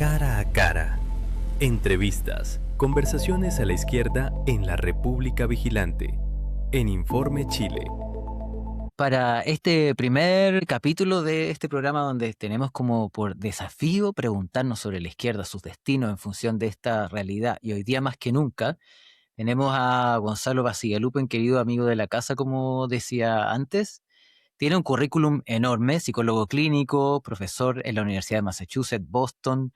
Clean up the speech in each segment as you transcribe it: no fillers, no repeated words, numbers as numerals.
Cara a cara. Entrevistas, conversaciones a la izquierda en la República Vigilante, en Informe Chile. Para este primer capítulo de este programa, donde tenemos como por desafío preguntarnos sobre la izquierda, sus destinos en función de esta realidad, y hoy día más que nunca, tenemos a Gonzalo Bacigalupo, un querido amigo de la casa, como decía antes. Tiene un currículum enorme: psicólogo clínico, profesor en la Universidad de Massachusetts, Boston,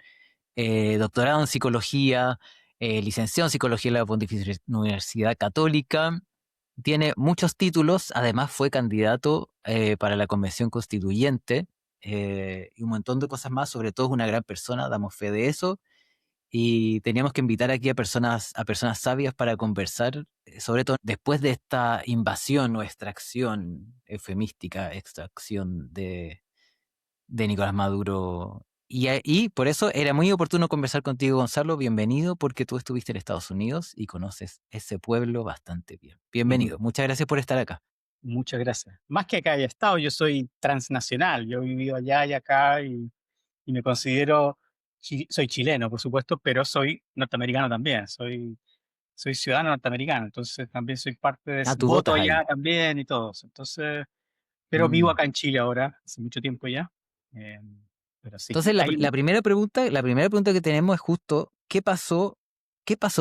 doctorado en psicología, licenciado en psicología en la Pontificia Universidad Católica. Tiene muchos títulos, además fue candidato para la Convención Constituyente, y un montón de cosas más. Sobre todo es una gran persona, damos fe de eso, y teníamos que invitar aquí a personas sabias para conversar, sobre todo después de esta invasión o extracción eufemística, extracción de Nicolás Maduro. Y por eso era muy oportuno conversar contigo, Gonzalo. Bienvenido, porque tú estuviste en Estados Unidos y conoces ese pueblo bastante bien. Ujú. Bienvenido. Muchas gracias por estar acá. Muchas gracias. Más que acá haya estado, yo soy transnacional. Yo he vivido allá y acá y me considero, soy chileno, por supuesto, pero soy norteamericano también. Soy ciudadano norteamericano, entonces también soy parte de Ah, ese tú voto votas allá ahí. también y todo eso. Entonces, pero vivo Mm. acá en Chile ahora, hace mucho tiempo ya. eh, pero sí, Entonces, la primera pregunta que tenemos es justo: ¿qué pasó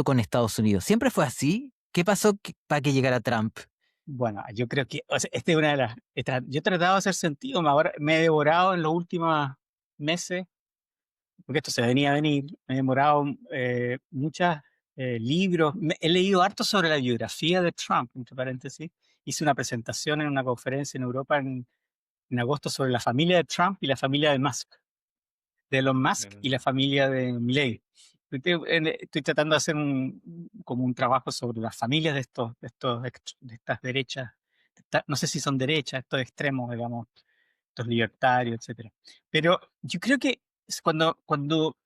con Estados Unidos? ¿Siempre fue así? ¿Qué pasó para que llegara Trump? bueno, yo creo que o sea, esta es una de las... yo he tratado de hacer sentido, me he devorado en los últimos meses porque esto se venía a venir. Me he demorado muchos libros. He leído harto sobre la biografía de Trump, entre paréntesis. Hice una presentación en una conferencia en Europa en agosto sobre la familia de Trump y la familia de Musk, de Elon Musk y la familia de Milley. Estoy tratando de hacer como un trabajo sobre las familias de estas derechas, no sé si son derechas, estos extremos, digamos, estos libertarios, etcétera. Pero yo creo que cuando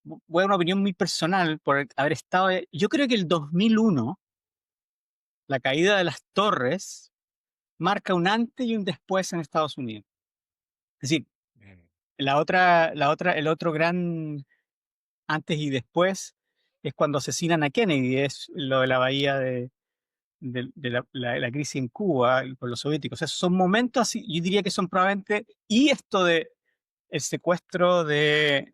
voy a una opinión muy personal por haber estado, yo creo que el 2001, la caída de las torres, marca un antes y un después en Estados Unidos. Es decir, el otro gran antes y después es cuando asesinan a Kennedy, es lo de la bahía de la crisis en Cuba y por los soviéticos. O sea, son momentos así, yo diría que son probablemente, y esto de el secuestro de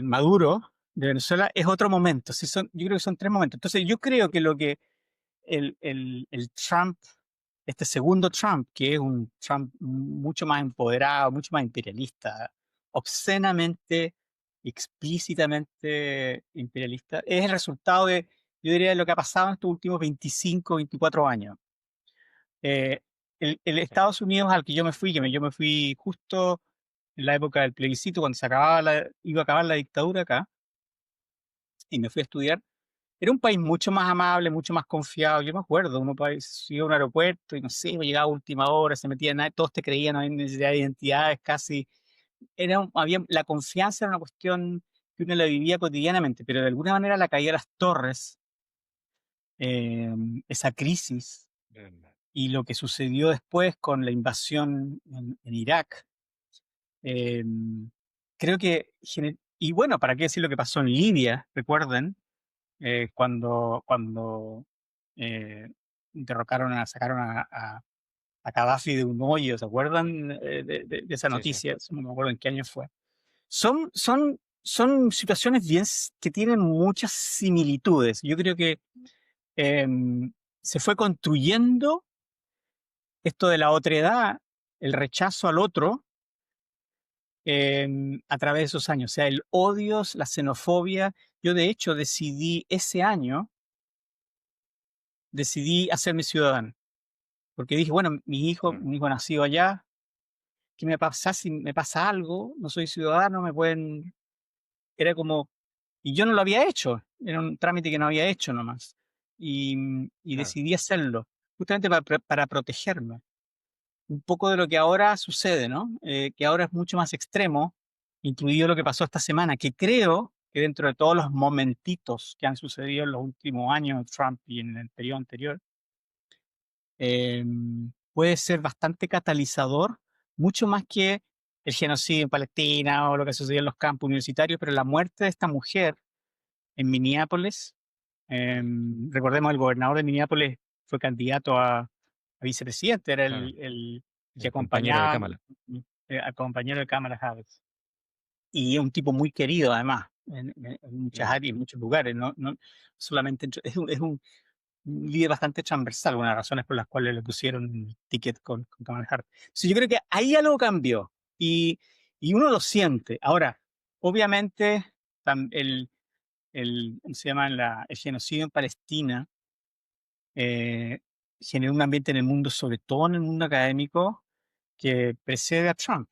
Maduro, de Venezuela, es otro momento. Sí, yo creo que son tres momentos. Entonces, yo creo que lo que el Trump, este segundo Trump, que es un Trump mucho más empoderado, mucho más imperialista, obscenamente, explícitamente imperialista, es el resultado de, yo diría, de lo que ha pasado en estos últimos 25, 24 años. Eh, el Estados Unidos al que yo me fui, yo me fui justo en la época del plebiscito, cuando iba a acabar la dictadura acá, y me fui a estudiar. Era un país mucho más amable, mucho más confiado. Yo me acuerdo, uno país, iba a un aeropuerto y no sé, llegaba a última hora, se metían, todos te creían, no había necesidad de identidades casi. La confianza era una cuestión que uno la vivía cotidianamente, pero de alguna manera la caída de las torres, eh, esa crisis y lo que sucedió después con la invasión en Irak, eh, creo que, y bueno, ¿para qué decir lo que pasó en Libia? Recuerden, cuando sacaron a Gaddafi de un hoyo, ¿se acuerdan de esa noticia? No me acuerdo en qué año fue. Son situaciones que tienen muchas similitudes. Yo creo que eh, se fue construyendo esto de la otredad, el rechazo al otro, a través de esos años. O sea, el odio, la xenofobia. Yo de hecho ese año, decidí hacerme ciudadano. Porque dije, bueno, mi hijo nacido allá, ¿qué me pasa si me pasa algo? No soy ciudadano, me pueden... Era como... Y yo no lo había hecho, era un trámite que no había hecho nomás. Y decidí hacerlo, justamente para protegerme. Un poco de lo que ahora sucede, ¿no? Que ahora es mucho más extremo, incluido lo que pasó esta semana, que creo que dentro de todos los momentitos que han sucedido en los últimos años de Trump y en el periodo anterior, eh, puede ser bastante catalizador, mucho más que el genocidio en Palestina o lo que sucedió en los campos universitarios, pero la muerte de esta mujer en Minneapolis, recordemos, el gobernador de Minneapolis fue candidato a vicepresidente, era Claro, el que el compañero de acompañaba Kamala. al compañero de Kamala Harris. Y es un tipo muy querido, además, en muchas Mm, áreas, en muchos lugares, no solamente es un líder bastante transversal, una de las razones por las cuales le pusieron un ticket con Kamala Harris. Entonces, yo creo que ahí algo cambió y, y uno lo siente. Ahora, obviamente, ¿cómo se llama? El genocidio en Palestina eh, generó un ambiente en el mundo, sobre todo en el mundo académico, que precede a Trump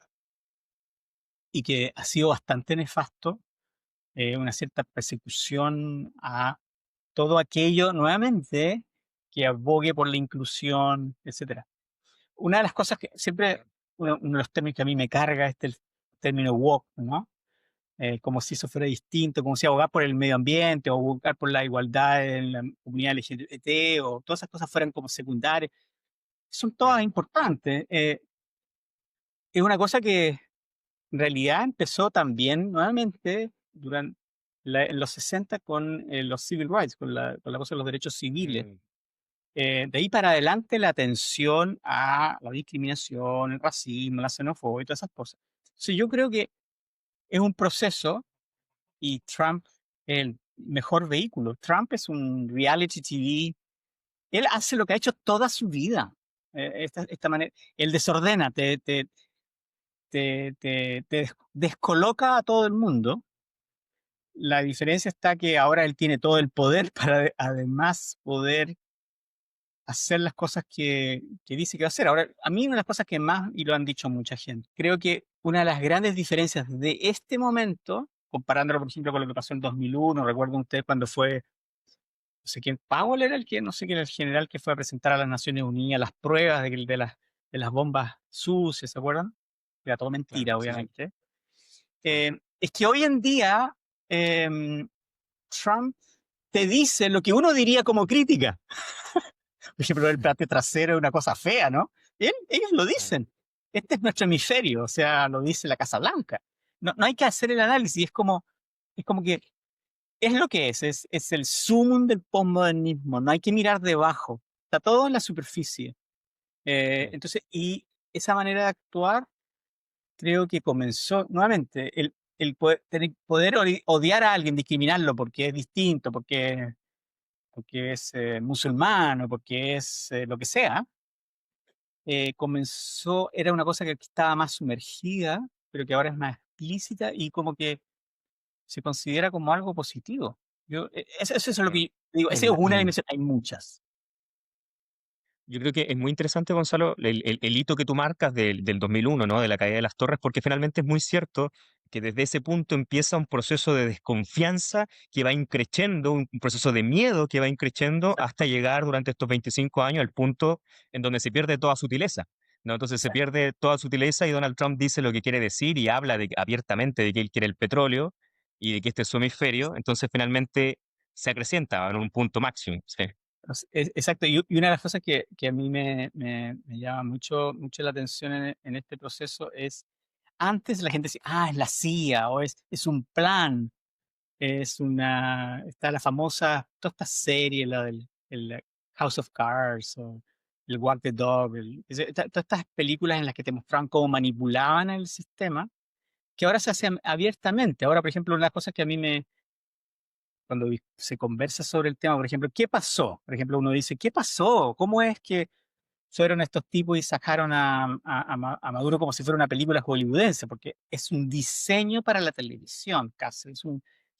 y que ha sido bastante nefasto, una cierta persecución a todo aquello, nuevamente, que abogue por la inclusión, etcétera. Una de las cosas que siempre, uno de los términos que a mí me carga es el término woke, ¿no? Como si eso fuera distinto, como si abogar por el medio ambiente o abogar por la igualdad en la comunidad LGBT o todas esas cosas fueran como secundarias. Son todas claro. importantes. Es una cosa que en realidad empezó también nuevamente durante en los 60 con los civil rights, con la cosa de los derechos civiles. Mm, De ahí para adelante la atención a la discriminación, el racismo, la xenofobia y todas esas cosas. Entonces yo creo que es un proceso y Trump es el mejor vehículo. Trump es un reality TV. Él hace lo que ha hecho toda su vida. Esta manera, él desordena, te descoloca a todo el mundo. La diferencia está que ahora él tiene todo el poder para además poder hacer las cosas que dice que va a hacer. Ahora, a mí una de las cosas que más, y lo han dicho mucha gente, creo que una de las grandes diferencias de este momento, comparándolo, por ejemplo, con lo que pasó en 2001, recuerden ustedes cuando fue, no sé quién, Powell era el que, no sé quién era el general que fue a presentar a las Naciones Unidas las pruebas de las bombas sucias, ¿se acuerdan? Era todo claro, mentira, sí, sí. obviamente. Claro. Es que hoy en día em, Trump te dice lo que uno diría como crítica. Por ejemplo, el plato trasero es una cosa fea, ¿no? Ellos lo Claro. dicen. Este es nuestro hemisferio, o sea, lo dice la Casa Blanca. No hay que hacer el análisis, es como que es lo que es el sumum del postmodernismo, no hay que mirar debajo, está todo en la superficie. Sí. Entonces, y esa manera de actuar creo que comenzó, nuevamente, poder odiar a alguien, discriminarlo porque es distinto, porque es musulmán o porque es lo que sea, era una cosa que estaba más sumergida, pero que ahora es más explícita y como que se considera como algo positivo. Eso es lo Claro. que digo, esa es una Mm. dimensión, hay muchas. Yo creo que es muy interesante, Gonzalo, el hito que tú marcas del 2001, ¿no? De la caída de las torres, porque finalmente es muy cierto que desde ese punto empieza un proceso de desconfianza que va increciendo, un proceso de miedo que va increciendo hasta llegar durante estos 25 años al punto en donde se pierde toda sutileza, ¿no? Entonces se Exacto. pierde toda sutileza y Donald Trump dice lo que quiere decir y habla abiertamente de que él quiere el petróleo y de que este es su hemisferio, entonces finalmente se acrecienta en un punto máximo. Sí, Exacto, y una de las cosas que a mí me llama mucho la atención en este proceso es, antes la gente decía, es la CIA, o es un plan, está la famosa, toda esta serie, la del el House of Cards, o el Walk the Dog, todas estas películas en las que te mostraban cómo manipulaban el sistema, que ahora se hacen abiertamente. Ahora, por ejemplo, una de las cosas que a mí cuando se conversa sobre el tema, por ejemplo, ¿qué pasó? Por ejemplo, uno dice, ¿qué pasó? ¿Cómo es que fueron estos tipos y sacaron a Maduro como si fuera una película hollywoodense? Porque es un diseño para la televisión, casi.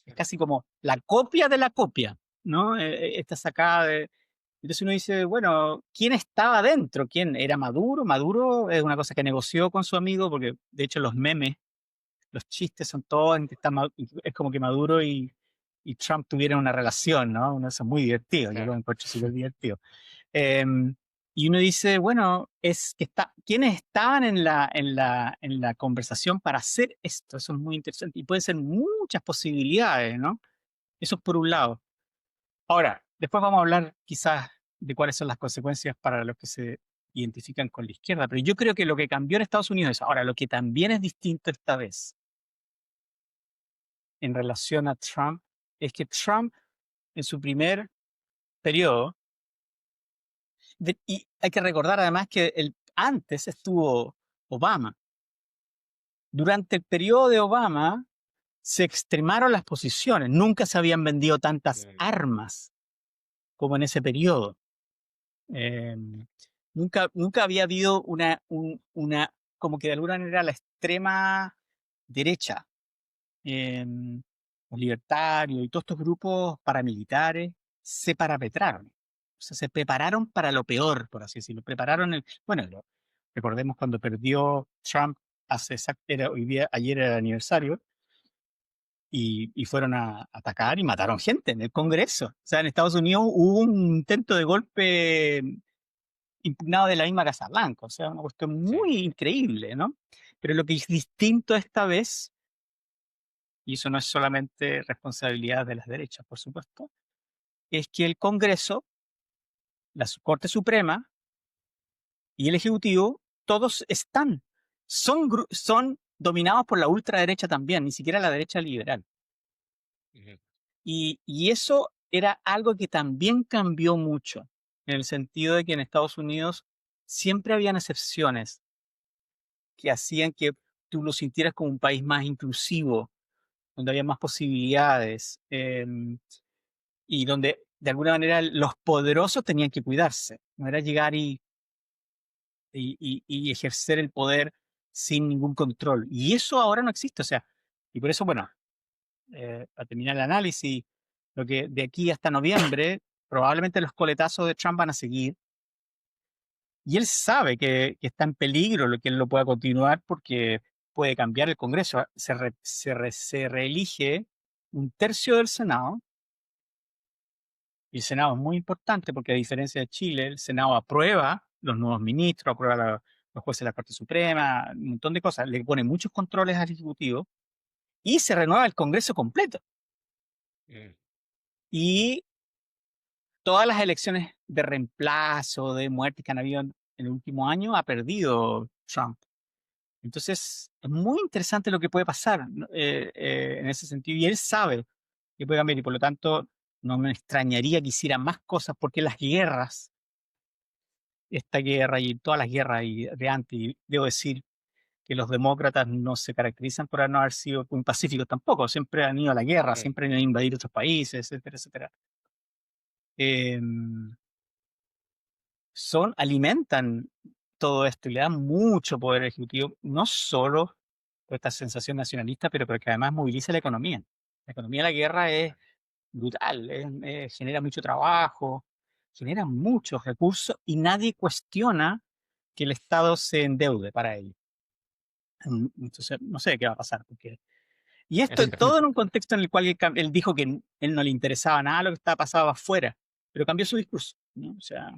Es casi como la copia de la copia, ¿no? Está sacada de... Entonces uno dice, bueno, ¿quién estaba dentro? ¿Quién era Maduro? Maduro es una cosa que negoció con su amigo, porque de hecho los memes, los chistes son todos, es como que Maduro y Trump tuvieran una relación, ¿no? Eso es muy divertido, yo lo claro. encuentro súper divertido. Em, y uno dice, bueno, es que ¿quiénes estaban en la conversación para hacer esto? Eso es muy interesante y pueden ser muchas posibilidades, ¿no? Eso es por un lado. Ahora, después vamos a hablar quizás de cuáles son las consecuencias para los que se identifican con la izquierda. Pero yo creo que lo que cambió en Estados Unidos es, ahora, lo que también es distinto esta vez en relación a Trump, es que Trump en su primer periodo, y hay que recordar además que antes estuvo Obama. Durante el periodo de Obama se extremaron las posiciones, nunca se habían vendido tantas armas como en ese periodo. Nunca había habido una, como que de alguna manera la extrema derecha, los libertarios y todos estos grupos paramilitares se parapetraron. O sea, se prepararon para lo peor, por así decirlo. Recordemos cuando perdió Trump ayer era el aniversario, y fueron a atacar y mataron gente en el Congreso. O sea, en Estados Unidos hubo un intento de golpe impugnado de la misma Casa Blanca. O sea, una cuestión muy increíble, ¿no? Pero lo que es distinto esta vez, y eso no es solamente responsabilidad de las derechas, por supuesto, es que el Congreso, la Corte Suprema y el Ejecutivo, todos son dominados por la ultraderecha también, ni siquiera la derecha liberal. Y eso era algo que también cambió mucho, en el sentido de que en Estados Unidos siempre habían excepciones que hacían que tú lo sintieras como un país más inclusivo, donde había más posibilidades, y donde de alguna manera los poderosos tenían que cuidarse. No era llegar y ejercer el poder sin ningún control. Y eso ahora no existe. O sea, y por eso, bueno, para terminar el análisis, lo que de aquí hasta noviembre, probablemente los coletazos de Trump van a seguir. Y él sabe que está en peligro lo que él lo pueda continuar porque puede cambiar el Congreso. Se reelige un tercio del Senado. Y el Senado es muy importante porque, a diferencia de Chile, el Senado aprueba los nuevos ministros, aprueba los jueces de la Corte Suprema, un montón de cosas. Le pone muchos controles al Ejecutivo y se renueva el Congreso completo. Y todas las elecciones de reemplazo, de muerte que han habido en el último año, ha perdido Trump. Entonces, es muy interesante lo que puede pasar, ¿no? En ese sentido. Y él sabe que puede cambiar y por lo tanto no me extrañaría que hiciera más cosas porque las guerras, esta guerra y todas las guerras de antes, y debo decir que los demócratas no se caracterizan por no haber sido muy pacíficos tampoco, siempre han ido a la guerra, siempre han ido a invadir otros países, etcétera, etcétera. Em, alimentan todo esto y le dan mucho poder ejecutivo, no solo por esta sensación nacionalista, pero porque además moviliza la economía. La economía de la guerra es brutal, genera mucho trabajo, genera muchos recursos y nadie cuestiona que el Estado se endeude para ello. Entonces, no sé qué va a pasar. Y esto todo en un contexto en el cual él dijo que él no le interesaba nada lo que estaba pasando afuera, pero cambió su discurso, ¿no? O sea,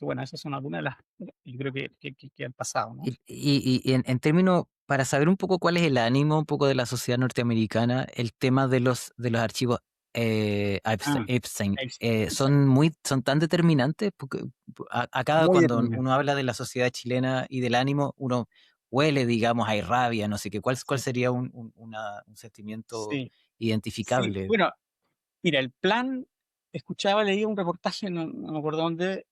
bueno, esas son algunas de las, yo creo que han pasado, ¿no? Y en términos, para saber un poco cuál es el ánimo un poco de la sociedad norteamericana, el tema de los archivos Epstein, Exacto. son tan determinantes, porque acá Muy cuando determinante. uno habla de la sociedad chilena y del ánimo, uno huele, digamos, hay rabia, no sé qué, ¿cuál Sí, sería un sentimiento sí, sí. identificable? Bueno, mira, el plan, leí un reportaje, no me acuerdo dónde,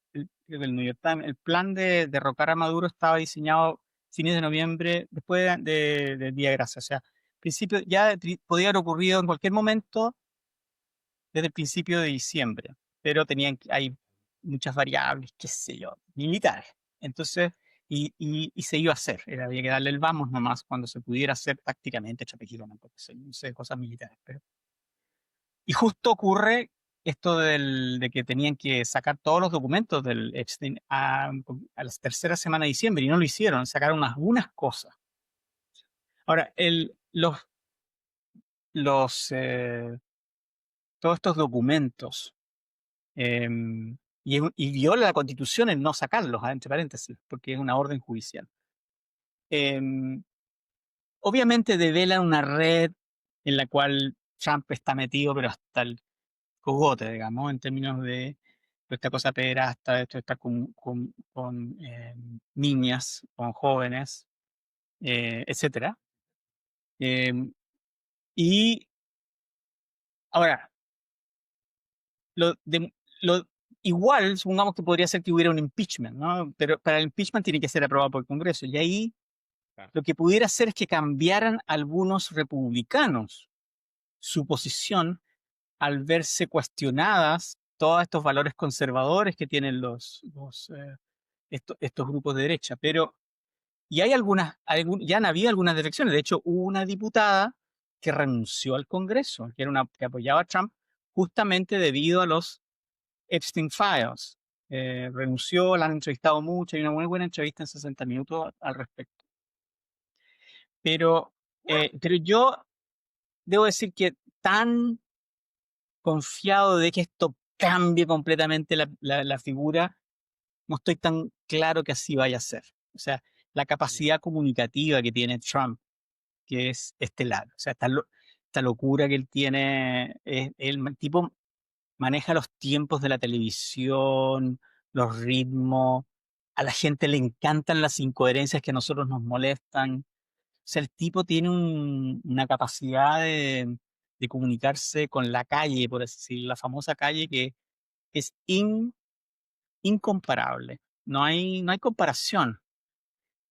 del New York Times. El plan de derrocar a Maduro estaba diseñado fines de noviembre, después del Día de Gracia. O sea, principio, ya podía haber ocurrido en cualquier momento desde el principio de diciembre, pero hay muchas variables, qué sé yo, militares. Entonces, y se iba a hacer, había que darle el vamos nomás cuando se pudiera hacer tácticamente, chapejirona, porque no sé, cosas militares. Y justo ocurre esto de que tenían que sacar todos los documentos del Epstein a la tercera semana de diciembre y no lo hicieron, sacaron algunas cosas. Ahora, los, eh, todos estos documentos, y viola la Constitución en no sacarlos, entre paréntesis, porque es una orden judicial. Em, Obviamente develan una red en la cual Trump está metido, pero hasta el cogote, digamos, en términos de esta cosa pederasta, esto está con niñas, con jóvenes, etcétera. Em, y ahora, lo de- lo, igual, supongamos que podría ser que hubiera un impeachment, ¿no? Pero para el impeachment tiene que ser aprobado por el Congreso. Y ahí Claro. lo que pudiera hacer es que cambiaran algunos republicanos su posición al verse cuestionadas todos estos valores conservadores que tienen estos grupos de derecha. Pero, y hay ya han habido algunas defecciones. De hecho, hubo una diputada que renunció al Congreso, que era una que apoyaba a Trump, justamente debido a los Epstein Files. Renunció, la han entrevistado mucho, hay una muy buena entrevista en 60 minutos al respecto. Pero yo debo decir que tan confiado de que esto cambie completamente la figura, no estoy tan claro que así vaya a ser. O sea, la capacidad comunicativa que tiene Trump, que es estelar. O sea, esta locura que él tiene, el tipo maneja los tiempos de la televisión, los ritmos. A la gente le encantan las incoherencias que a nosotros nos molestan. O sea, el tipo tiene una capacidad de comunicarse con la calle, por así decirlo, la famosa calle que es incomparable. No hay comparación.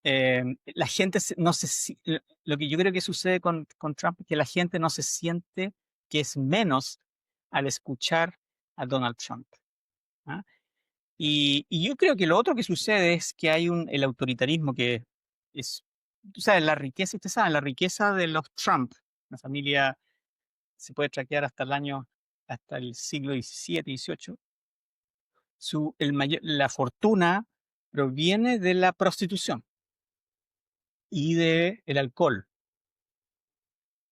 La gente no lo que yo creo que sucede con Trump es que la gente no se siente que es menos al escuchar a Donald Trump. ¿Ah? Y yo creo que lo otro que sucede es que hay el autoritarismo que es, tú sabes, la riqueza, ustedes saben, la riqueza de los Trump, la familia se puede traquear hasta el siglo XVII, XVIII. La fortuna proviene de la prostitución y del alcohol,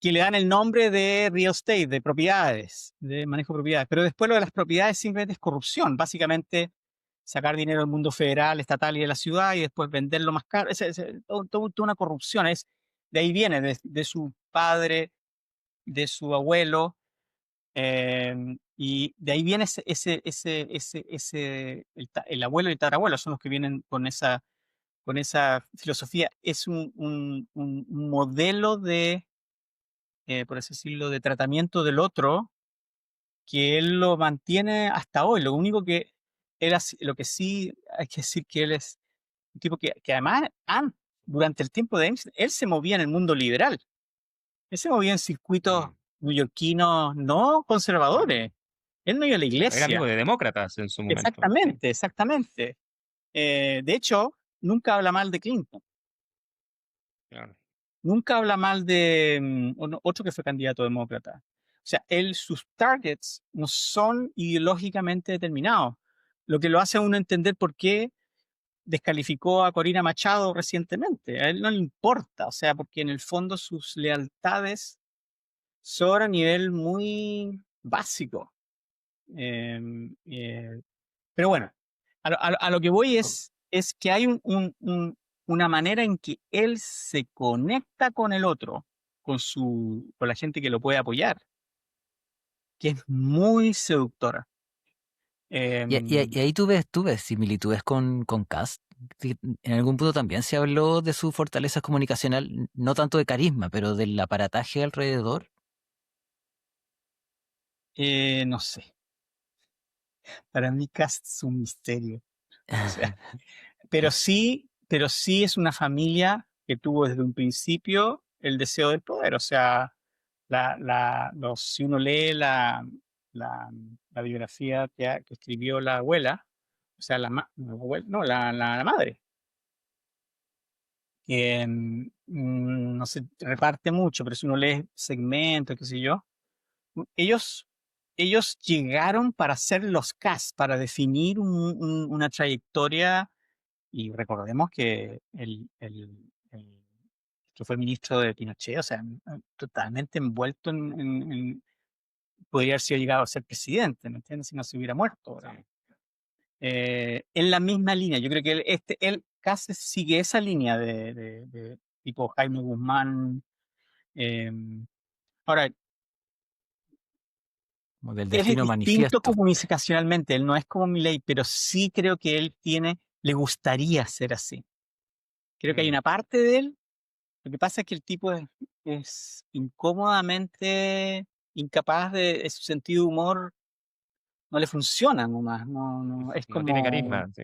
que le dan el nombre de real estate, de propiedades, de manejo de propiedades. Pero después lo de las propiedades simplemente es corrupción. Básicamente, sacar dinero del mundo federal, estatal y de la ciudad y después venderlo más caro. Toda una corrupción. De ahí viene, de su padre, de su abuelo. Y de ahí viene el abuelo y el tatarabuelo, son los que vienen con esa filosofía. Es un modelo por así decirlo, de tratamiento del otro, que él lo mantiene hasta hoy. Lo único que lo que sí hay que decir que él es un tipo que además durante el tiempo de él se movía en el mundo liberal. Él se movía en circuitos Mm, neoyorquinos no claro. conservadores. Él no iba a la Claro, era amigo iglesia. de demócratas en su momento. Sí, Exactamente, exactamente. De hecho, nunca habla mal de Clinton. claro. Nunca habla mal de otro que fue candidato demócrata. O sea, sus targets no son ideológicamente determinados, lo que lo hace a uno entender por qué descalificó a Corina Machado recientemente. A él no le importa, o sea, porque en el fondo sus lealtades son a nivel muy básico. Eh, pero bueno, a lo que voy es que hay una manera en que él se conecta con el otro, con la gente que lo puede apoyar, que es muy seductora. Y ahí tú ves similitudes con Cast. Sí, en algún punto también se habló de su fortaleza comunicacional, no tanto de carisma, pero del aparataje alrededor. No sé, para mí Cast es un misterio. O sea, pero sí es una familia que tuvo desde un principio el deseo del poder. O sea, si uno lee la, la biografía que escribió la abuela, o sea, no, la madre, que no se reparte mucho, pero si uno lee segmentos, qué sé yo, ellos, ellos llegaron para hacer los cast, para definir una trayectoria. Y recordemos que que fue ministro de Pinochet, o sea, totalmente envuelto podría haber sido llegado a ser presidente, ¿me entiendes? Si no se hubiera muerto. Sí. ¿Verdad? En la misma línea, yo creo que él casi sigue esa línea de tipo Jaime Guzmán. eh, Ahora, como del Él es destino distinto manifiesto. comunicacionalmente, él no es como Milei, pero sí creo que le gustaría ser así. Creo que hay Mm, una parte de él, lo que pasa es que el tipo es incómodamente incapaz su sentido de humor no le funciona nomás, es no tiene como, carisma. Sí,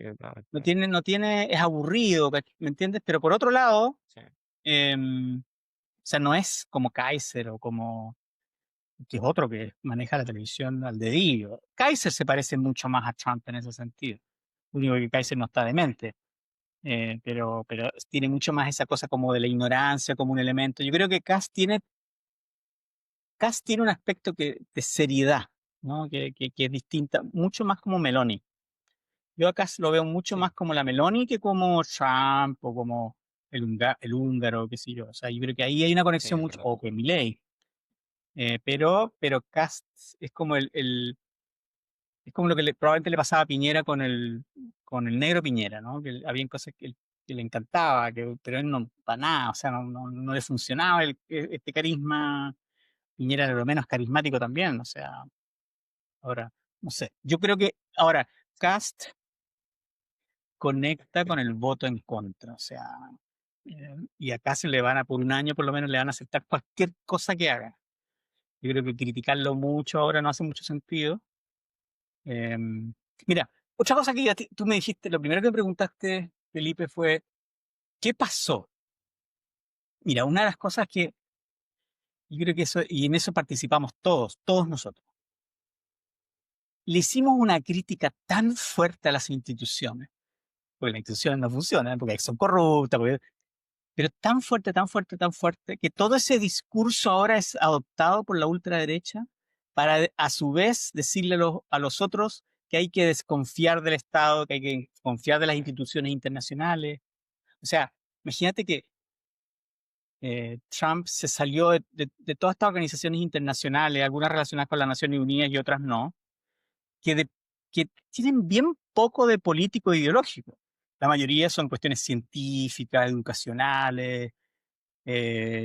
no, es aburrido, ¿me entiendes? Pero por otro lado, sí, o sea, no es como Kaiser o como, que es otro que maneja la televisión al dedillo. Kaiser se parece mucho más a Trump en ese sentido. Lo único que Kaiser no está demente, pero tiene mucho más esa cosa como de la ignorancia como un elemento. Yo creo que Kast tiene un aspecto de seriedad, ¿no? Que es distinta, mucho más como Meloni. Yo acá lo veo mucho sí, más como la Meloni que como Trump o como el húngaro, qué sé yo. O sea, yo creo que ahí hay una sí, conexión es mucho, verdad. o con Milei. Pero Kast es como es como lo que probablemente le pasaba a Piñera con el negro Piñera, ¿no? Había cosas que le encantaba, pero él no, para nada, o sea, no le funcionaba este carisma. Piñera era lo menos carismático también, o sea, ahora, no sé. Yo creo que ahora Kast conecta con el voto en contra. O sea, y acá se le van a, por un año por lo menos, le van a aceptar cualquier cosa que haga. Yo creo que criticarlo mucho ahora no hace mucho sentido. Eh, Mira, otra cosa que tú me dijiste, lo primero que me preguntaste, Felipe, fue, ¿qué pasó? Mira, una de las cosas que yo creo que eso, y en eso participamos todos nosotros, le hicimos una crítica tan fuerte a las instituciones, porque las instituciones no funcionan, porque son corruptas, pero tan fuerte, tan fuerte, tan fuerte, que todo ese discurso ahora es adoptado por la ultraderecha para a su vez decirle a los otros que hay que desconfiar del Estado, que hay que confiar de las instituciones internacionales. O sea, imagínate que Trump se salió de todas estas organizaciones internacionales, algunas relacionadas con las Naciones Unidas y otras no, que, que tienen bien poco de político e ideológico. La mayoría son cuestiones científicas, educacionales,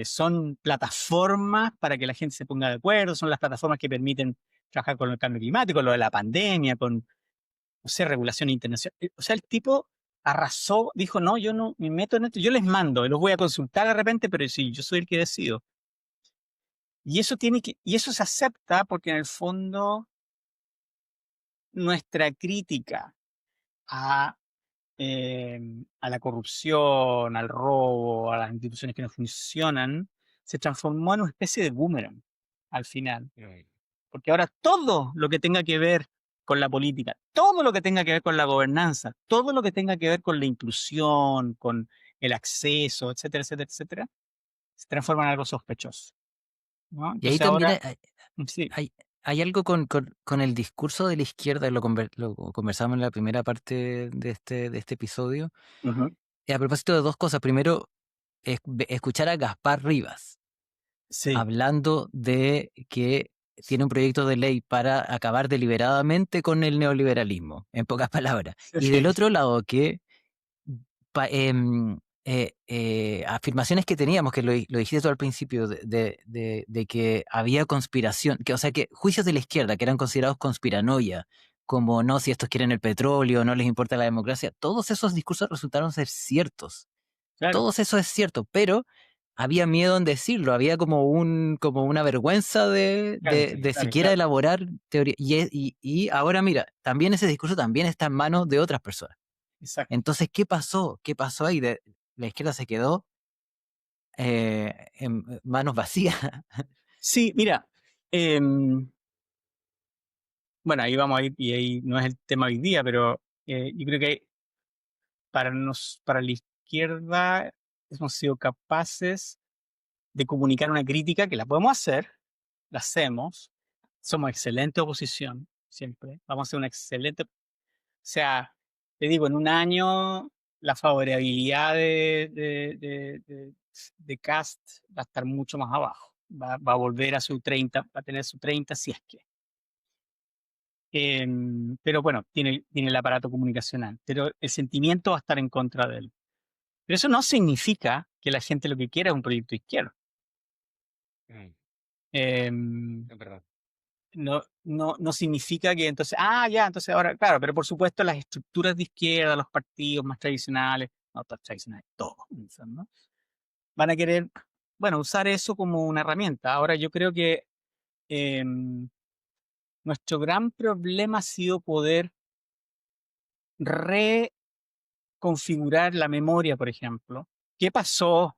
son plataformas para que la gente se ponga de acuerdo, son las plataformas que permiten trabajar con el cambio climático, lo de la pandemia, con, no sé, regulación internacional. O sea, el tipo arrasó, dijo, no, yo no me meto en esto, yo les mando, los voy a consultar de repente, pero sí, yo soy el que decido. Y eso se acepta porque en el fondo nuestra crítica a, a la corrupción, al robo, a las instituciones que no funcionan, se transformó en una especie de boomerang al final. Mm, Porque ahora todo lo que tenga que ver con la política, todo lo que tenga que ver con la gobernanza, todo lo que tenga que ver con la inclusión, con el acceso, etcétera, etcétera, etcétera, se transforma en algo sospechoso, ¿no? Y ahí Entonces también ahora, sí, hay, hay algo con el discurso de la izquierda, lo conversamos en la primera parte de este episodio, ujú, a propósito de dos cosas. Primero, escuchar a Gaspar Rivas sí, hablando de que tiene un proyecto de ley para acabar deliberadamente con el neoliberalismo, en pocas palabras. Y del sí, otro lado, que afirmaciones que teníamos, que lo dijiste tú al principio, de que había conspiración, que, o sea, que juicios de la izquierda que eran considerados conspiranoia, como no, si estos quieren el petróleo, no les importa la democracia, todos esos discursos resultaron ser ciertos. claro, Todo eso es cierto, pero había miedo en decirlo, había como una vergüenza claro, de claro, siquiera claro, elaborar teoría. Y ahora mira, también ese discurso también está en manos de otras personas. exacto. Entonces, ¿qué pasó? ¿Qué pasó ahí? La izquierda se quedó en manos vacías. Sí, mira, bueno, ahí vamos a ir, y ahí no es el tema hoy día, pero yo creo que para la izquierda hemos sido capaces de comunicar una crítica que la podemos hacer, la hacemos, somos excelente oposición, siempre, vamos a ser una excelente, o sea, te digo, en un año la favorabilidad de Cast va a estar mucho más abajo, va a volver a su 30, va a tener su 30 si es que. Pero bueno, tiene el aparato comunicacional, pero el sentimiento va a estar en contra de él. Pero eso no significa que la gente lo que quiera es un proyecto izquierdo. mm, Em, es verdad. no significa que entonces, ya, entonces ahora, claro, pero por supuesto las estructuras de izquierda, los partidos más tradicionales, no tan tradicionales, todos, ¿no? Van a querer, bueno, usar eso como una herramienta. Ahora yo creo que em, nuestro gran problema ha sido poder reconfigurar la memoria, por ejemplo. ¿Qué pasó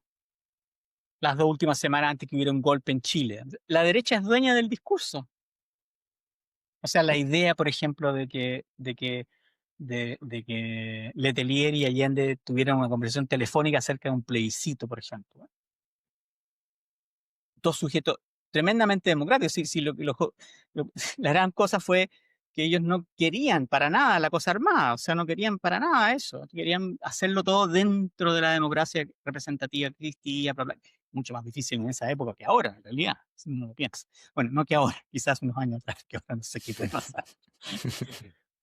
las 2 últimas semanas antes que hubiera un golpe en Chile? La derecha es dueña del discurso. O sea, la idea, por ejemplo, de que Letelier y Allende tuvieran una conversación telefónica acerca de un plebiscito, por ejemplo. Dos sujetos tremendamente democráticos. Sí, la gran cosa fue que ellos no querían para nada la cosa armada, o sea, no querían para nada eso, querían hacerlo todo dentro de la democracia representativa que existía, bla, bla. Mucho más difícil en esa época que ahora, en realidad, si uno lo piensa. Bueno, no que ahora, quizás unos años atrás, que ahora no sé qué puede pasar.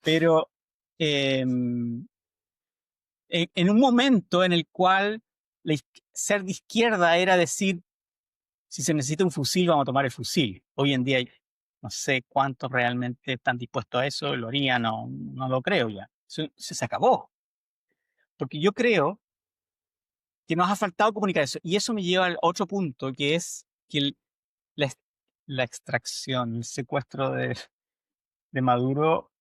Pero em, en un momento en el cual ser de izquierda era decir, si se necesita un fusil, vamos a tomar el fusil. Hoy en día no sé cuántos realmente están dispuestos a eso, lo harían, no lo creo ya. Se acabó. Porque yo creo que nos ha faltado comunicar eso. Y eso me lleva al otro punto, que es que la, ex- la extracción, el secuestro de Maduro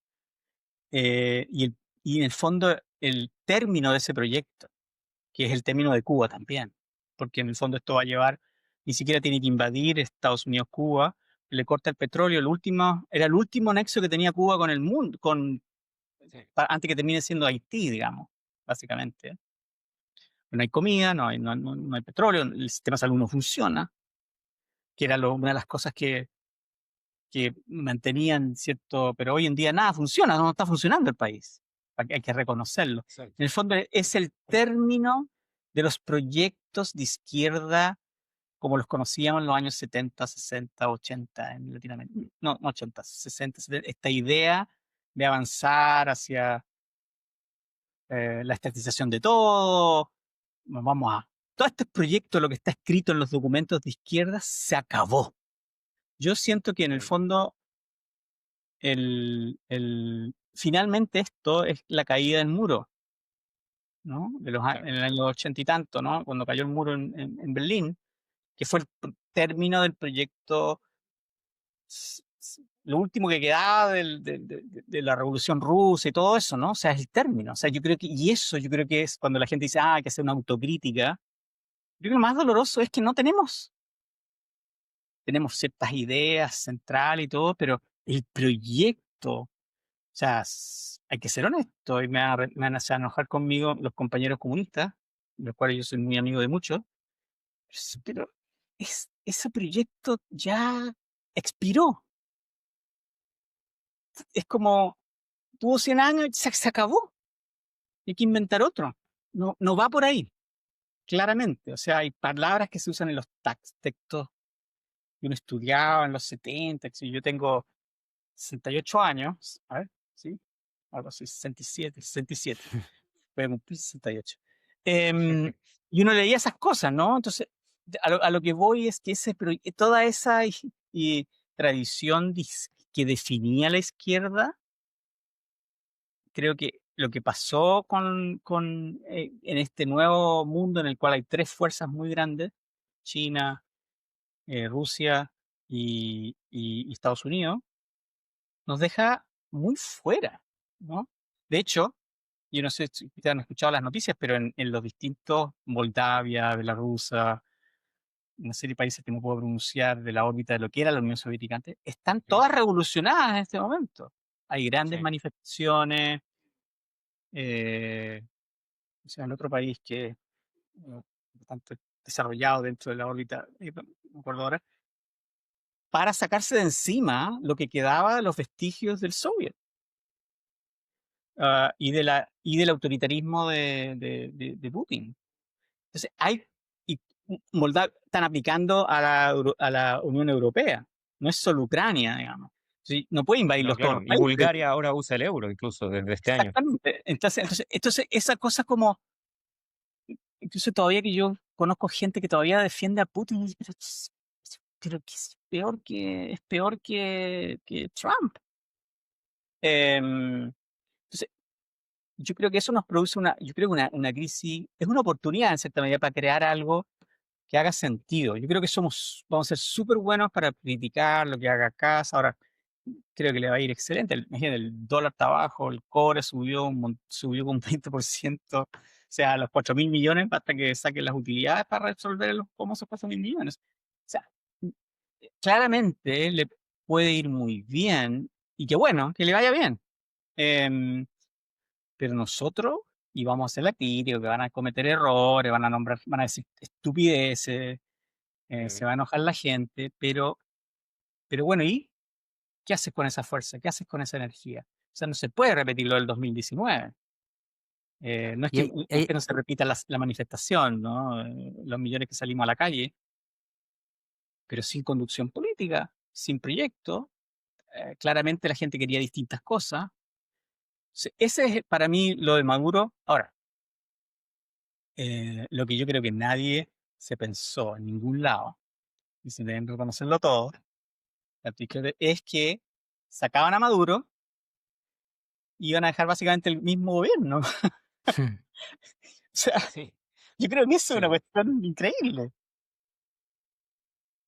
y en el fondo el término de ese proyecto, que es el término de Cuba también, porque en el fondo esto va a llevar, ni siquiera tiene que invadir Estados Unidos Cuba, le corta el petróleo, era el último nexo que tenía Cuba con el mundo, antes que termine siendo Haití, digamos, básicamente. No hay comida, no hay petróleo, el sistema de salud no funciona, que era una de las cosas que mantenían cierto, pero hoy en día nada funciona, no está funcionando el país. Hay que reconocerlo. Exacto. En el fondo es el término de los proyectos de izquierda como los conocíamos en los años 70, 60, 80 en Latinoamérica. No 80, 60, 70. Esta idea de avanzar hacia la estatización de todo. Vamos a... Todo este proyecto, lo que está escrito en los documentos de izquierda, se acabó. Yo siento que en el fondo finalmente esto es la caída del muro, ¿no? En el año 80 y tanto, ¿no? Cuando cayó el muro en Berlín, que fue el término del proyecto, lo último que quedaba de la Revolución Rusa y todo eso, ¿no? O sea, es el término. O sea, yo creo que es cuando la gente dice, hay que hacer una autocrítica. Yo creo que lo más doloroso es que no tenemos ciertas ideas centrales y todo, pero el proyecto, o sea, hay que ser honesto y me van a hacer enojar conmigo los compañeros comunistas, de los cuales yo soy muy amigo de muchos, pero ese proyecto ya expiró. Es como, tuvo 100 años y se acabó. Hay que inventar otro. No va por ahí, claramente. O sea, hay palabras que se usan en los textos que uno estudiaba en los 70. Yo tengo 68 años, a ver, ¿sí? Algo así, 67, 67. Voy a cumplir 68. Y uno leía esas cosas, ¿no? Entonces, a lo que voy es que toda esa y tradición que definía la izquierda, creo que lo que pasó en este nuevo mundo en el cual hay tres fuerzas muy grandes, China, Rusia y Estados Unidos, nos deja muy fuera, ¿no? De hecho, yo no sé si ustedes han escuchado las noticias, pero en los distintos Moldavia, Bielorrusia, una serie de países que no puedo pronunciar de la órbita de lo que era la Unión Soviética antes, están todas revolucionadas en este momento. Hay grandes Sí. manifestaciones. O sea, el otro país que bastante desarrollado dentro de la órbita, no me acuerdo ahora, para sacarse de encima lo que quedaba de los vestigios del Soviet y del autoritarismo de Putin. Entonces, están aplicando a la Unión Europea, no es solo Ucrania, digamos. Entonces, no puede No, invadirlos todos claro. los Y países. Bulgaria ahora usa el euro incluso desde este año. Exactamente. Entonces, esa cosa como, incluso todavía que yo conozco gente que todavía defiende a Putin, creo que es peor que Trump. Em, entonces, yo creo que eso nos produce yo creo que una crisis, es una oportunidad en cierta medida para crear algo que haga sentido. Yo creo que vamos a ser súper buenos para criticar lo que haga Casa. Ahora, creo que le va a ir excelente. Imagínate, el dólar está abajo, el cobre subió con un 20%, o sea, a los 4.000 millones, hasta que saquen las utilidades para resolver los famosos 4.000 millones. O sea, claramente le puede ir muy bien, y qué bueno, que le vaya bien. Em, pero nosotros, y vamos a hacer la crítica, que van a cometer errores, van a decir estupideces, se Mm. va a enojar la gente, pero bueno, ¿y qué haces con esa fuerza? ¿Qué haces con esa energía? O sea, no se puede repetir lo del 2019. No es Y, que, no es que no se repita la manifestación, ¿no? Los millones que salimos a la calle, pero sin conducción política, sin proyecto. Claramente la gente quería distintas cosas. Ese es para mí lo de Maduro. Ahora, lo que yo creo que nadie se pensó en ningún lado, y se deben reconocerlo todos, es que sacaban a Maduro y iban a dejar básicamente el mismo gobierno. O sea, Sí, yo creo que eso es una sí. cuestión increíble.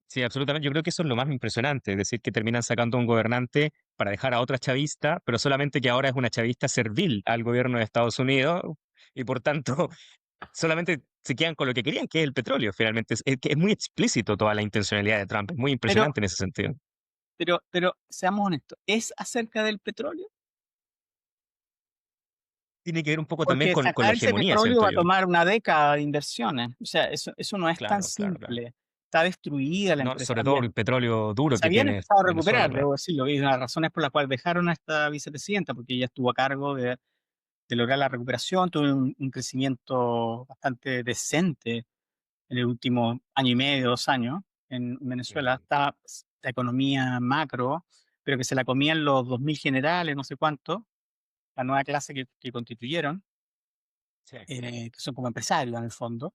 Sí, absolutamente. Yo creo que eso es lo más impresionante, es decir, que terminan sacando a un gobernante para dejar a otra chavista, pero solamente que ahora es una chavista servil al gobierno de Estados Unidos y por tanto solamente se quedan con lo que querían, que es el petróleo, finalmente. Es muy explícito toda la intencionalidad de Trump, es muy Pero, impresionante en ese sentido. pero seamos honestos, ¿es acerca del petróleo? Tiene que ver un poco también Porque con la sacar ese hegemonía, petróleo siento va a yo. tomar una década de inversiones. O sea, eso no es tan Claro, claro, claro. simple. Está destruida la No, empresa. sobre todo el petróleo duro Se que habían tiene empezado a Venezuela, recuperar, claro. debo decirlo, y una de las razones por las cuales dejaron a esta vicepresidenta, porque ella estuvo a cargo de lograr la recuperación, tuvo un crecimiento bastante decente en el último año y medio, 2 años, en Venezuela. Mm, Está la economía macro, pero que se la comían los 2.000 generales, no sé cuánto, la nueva clase que constituyeron, sí. que son como empresarios en el fondo.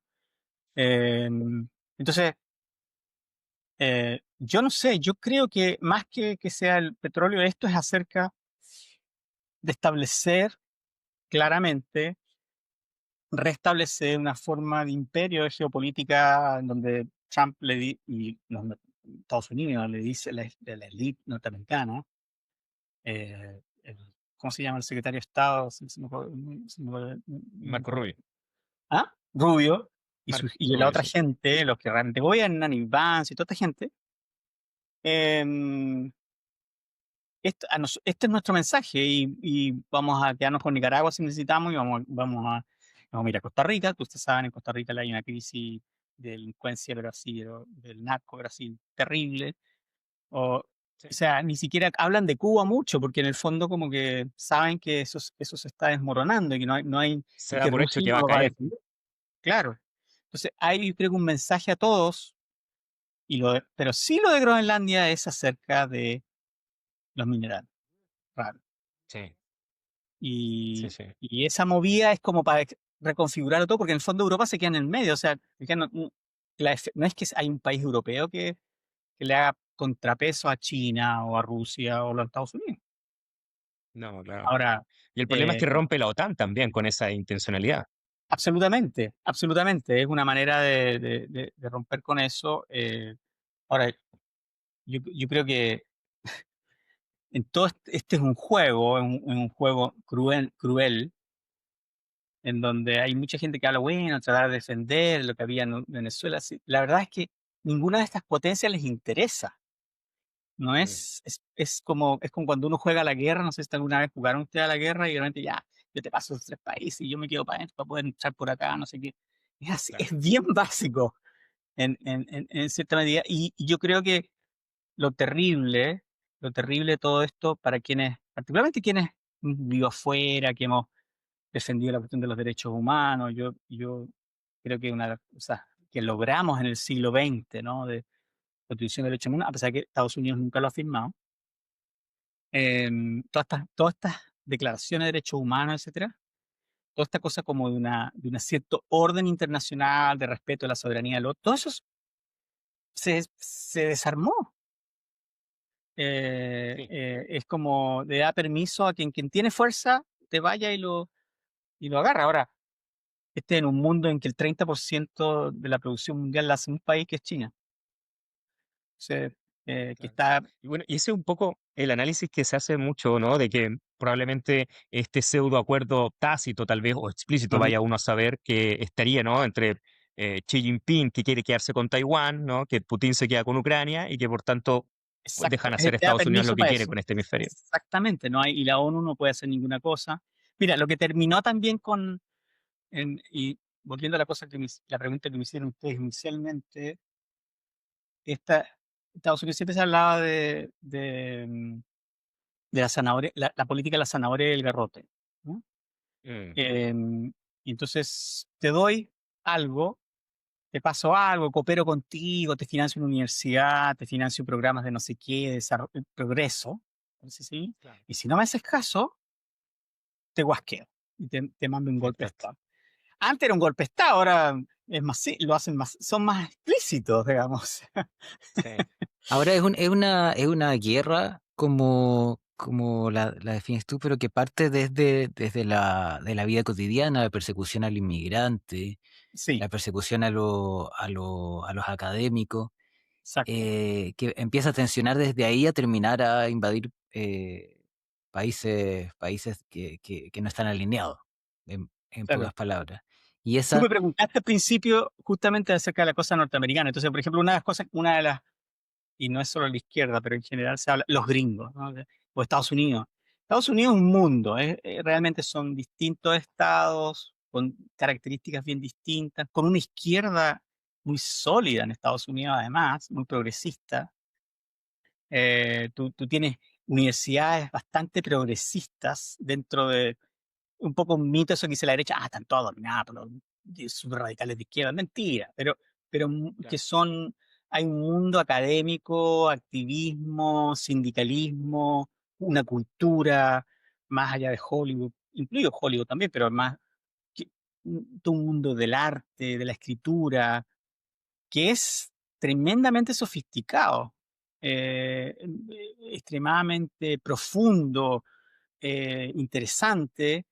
Eh, entonces, yo no sé, yo creo que más que sea el petróleo, esto es acerca de establecer claramente, restablecer una forma de imperio de geopolítica en donde Trump y Estados Unidos le dice la élite norteamericana, ¿cómo se llama el secretario de Estado? No me Marco acuerdo. Rubio. ¿Ah? Rubio y la Rubio, otra sí. gente, los que realmente gobiernan, y Vance y toda esta gente. em, este es nuestro mensaje y vamos a quedarnos con Nicaragua si necesitamos y vamos a ir a Costa Rica, que ustedes saben, en Costa Rica hay una crisis de delincuencia, pero así, del narco, pero así, terrible. O Sí. sea, ni siquiera hablan de Cuba mucho, porque en el fondo como que saben que eso se está desmoronando y que Se y da que por hecho Rusia que no va a lo va a caer. defender. Claro. Entonces, hay, yo creo que un mensaje a todos, pero sí lo de Groenlandia es acerca de los minerales raros. Sí, sí, Y, sí. y esa movida es como para reconfigurar todo, porque en el fondo Europa se queda en el medio. O sea, es que no es que hay un país europeo que le haga contrapeso a China o a Rusia o a los Estados Unidos. No, claro. Ahora, Y el problema es eh, que rompe la OTAN también con esa intencionalidad. absolutamente, absolutamente, es una manera de romper con eso. Ahora, yo creo que en todo este es un juego, es un juego cruel, en donde hay mucha gente que habla, bueno, tratar de defender lo que había en Venezuela. Sí, la verdad es que ninguna de estas potencias les interesa. No Mm, es como cuando uno juega a la guerra, no sé si alguna vez jugaron ustedes a la guerra y realmente ya, yo te paso los 3 países y yo me quedo para adentro para poder entrar por acá, no sé qué. Es así, claro. es bien básico en cierta medida. Y yo creo que lo terrible, lo terrible de todo esto para quienes, particularmente quienes vivo afuera, que hemos defendido la cuestión de los derechos humanos. Yo creo que una cosa que logramos en el siglo XX, ¿no? De Constitución de Derechos Humanos, a pesar de que Estados Unidos nunca lo ha firmado. Todas estas declaraciones de derechos humanos, etcétera, toda esta cosa como de una cierto orden internacional, de respeto a la soberanía del otro, todo eso se desarmó. Sí, Es como le da permiso a quien tiene fuerza, te vaya y lo agarra. Ahora, en un mundo en que el 30% de la producción mundial la hace un país que es China. O sea, que claro. está Y bueno, y ese es un poco el análisis que se hace mucho, ¿no? De que probablemente este pseudo acuerdo tácito, tal vez, o explícito, ujú, vaya uno a saber que estaría, ¿no? Entre Xi Jinping, que quiere quedarse con Taiwán, ¿no? Que Putin se queda con Ucrania y que por tanto pues, exacto, dejan hacer te da Estados Unidos lo permiso que para quiere eso. con este hemisferio. Exactamente, no hay, y la ONU no puede hacer ninguna cosa. Mira, lo que terminó también y volviendo a la cosa la pregunta que me hicieron ustedes inicialmente, esta, Estados Unidos siempre se hablaba de la zanahoria, la política de la zanahoria y el garrote, ¿no? Mm, Y entonces te doy algo, te paso algo, coopero contigo, te financio una universidad, te financio programas de no sé qué, progreso, no sé si, claro. y si no me haces caso, te guasqueo y te mando un golpe de Exacto. Estado. Antes era un golpe de Estado, ahora es más, lo hacen más, son más explícitos, digamos. Sí. Ahora es una guerra como la defines tú, pero que parte desde de la vida cotidiana, la persecución al inmigrante, Sí, la persecución a los académicos, exacto, que empieza a tensionar desde ahí a terminar a invadir países que no están alineados, en claro. pocas palabras. Y Tú esa, me preguntaste al principio justamente acerca de la cosa norteamericana. Entonces, por ejemplo, una de las cosas, y no es solo la izquierda, pero en general se habla, los gringos, ¿no? O Estados Unidos. Estados Unidos es un mundo, realmente son distintos estados con características bien distintas, con una izquierda muy sólida en Estados Unidos, además, muy progresista. Tú tienes universidades bastante progresistas dentro de un poco un mito eso que dice la derecha, están todos dominados por los súper radicales de izquierda. Mentira, pero que Claro. hay un mundo académico, activismo, sindicalismo, una cultura más allá de Hollywood, incluido Hollywood también, pero más que, todo un mundo del arte, de la escritura, que es tremendamente sofisticado, extremadamente profundo, interesante,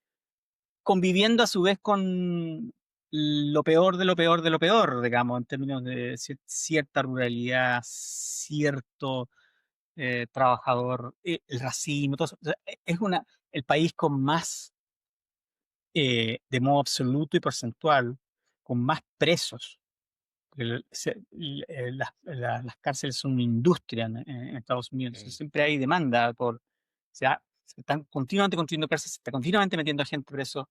conviviendo a su vez con lo peor de lo peor de lo peor, digamos, en términos de cierta ruralidad, cierto trabajador, el racismo, todo eso. O sea, el país con más, de modo absoluto y porcentual, con más presos. Las cárceles son una industria en Estados Unidos. Entonces, Mm, siempre hay demanda por, o sea, se están continuamente construyendo cárceles, se está continuamente metiendo a gente preso.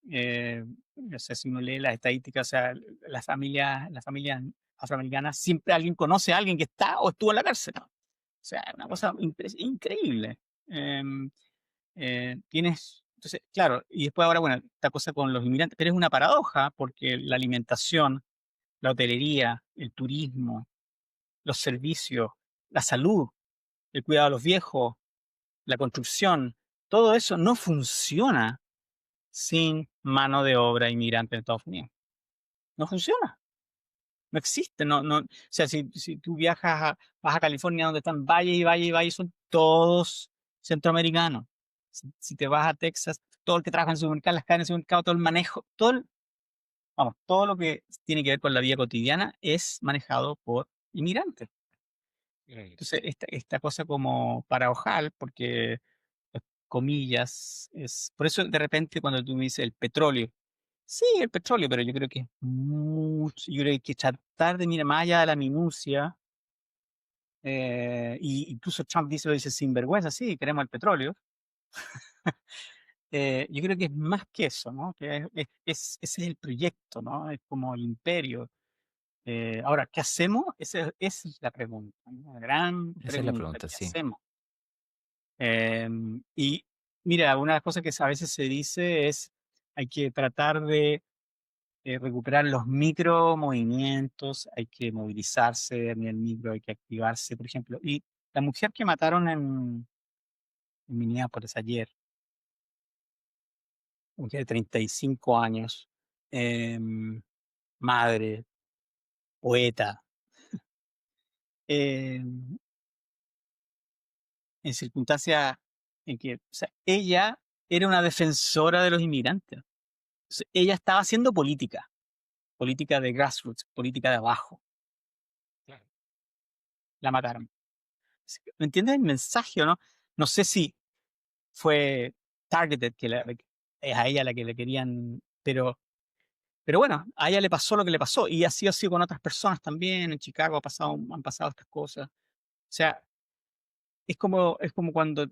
No sé si uno lee las estadísticas, o sea, las familias afroamericanas, siempre alguien conoce a alguien que está o estuvo en la cárcel, ¿no? O sea, es una claro. cosa increíble. Entonces, claro, y después ahora, bueno, esta cosa con los inmigrantes, pero es una paradoja porque la alimentación, la hotelería, el turismo, los servicios, la salud, el cuidado de los viejos, la construcción, todo eso no funciona sin mano de obra inmigrante en Estados Unidos. No funciona, no existe. O sea, si tú vas a California donde están Valle y Valle y Valle, son todos centroamericanos. Si te vas a Texas, todo el que trabaja en supermercados, las cadenas de supermercados, todo el manejo, vamos, todo lo que tiene que ver con la vida cotidiana es manejado por inmigrantes. Mm, Entonces, esta cosa como paradojal, porque, comillas, por eso de repente cuando tú me dices el petróleo, sí, el petróleo, pero yo creo que es mucho, yo creo que hay que tratar de mirar más allá de la minucia, y incluso Trump lo dice sin vergüenza, sí, queremos el petróleo. Yo creo que es más que eso, ¿no? Que ese es el proyecto, ¿no? Es como el imperio. Ahora, ¿qué hacemos? Esa es la pregunta, ¿no? La gran esa es la pregunta, pregunta, ¿qué sí. hacemos? Y mira, una de las cosas que a veces se dice es, hay que tratar de recuperar los micro movimientos, hay que movilizarse en el micro, hay que activarse, por ejemplo. Y la mujer que mataron en Minneapolis ayer, mujer de 35 años, em, madre, poeta, eh, en circunstancias en que, o sea, ella era una defensora de los inmigrantes. Entonces, ella estaba haciendo política de grassroots, política de abajo. Claro. La mataron. ¿Me entiendes el mensaje o no? No sé si fue targeted, es a ella la que le querían, pero bueno, a ella le pasó lo que le pasó y así ha sido con otras personas también. En Chicago han pasado estas cosas. O sea, es como cuando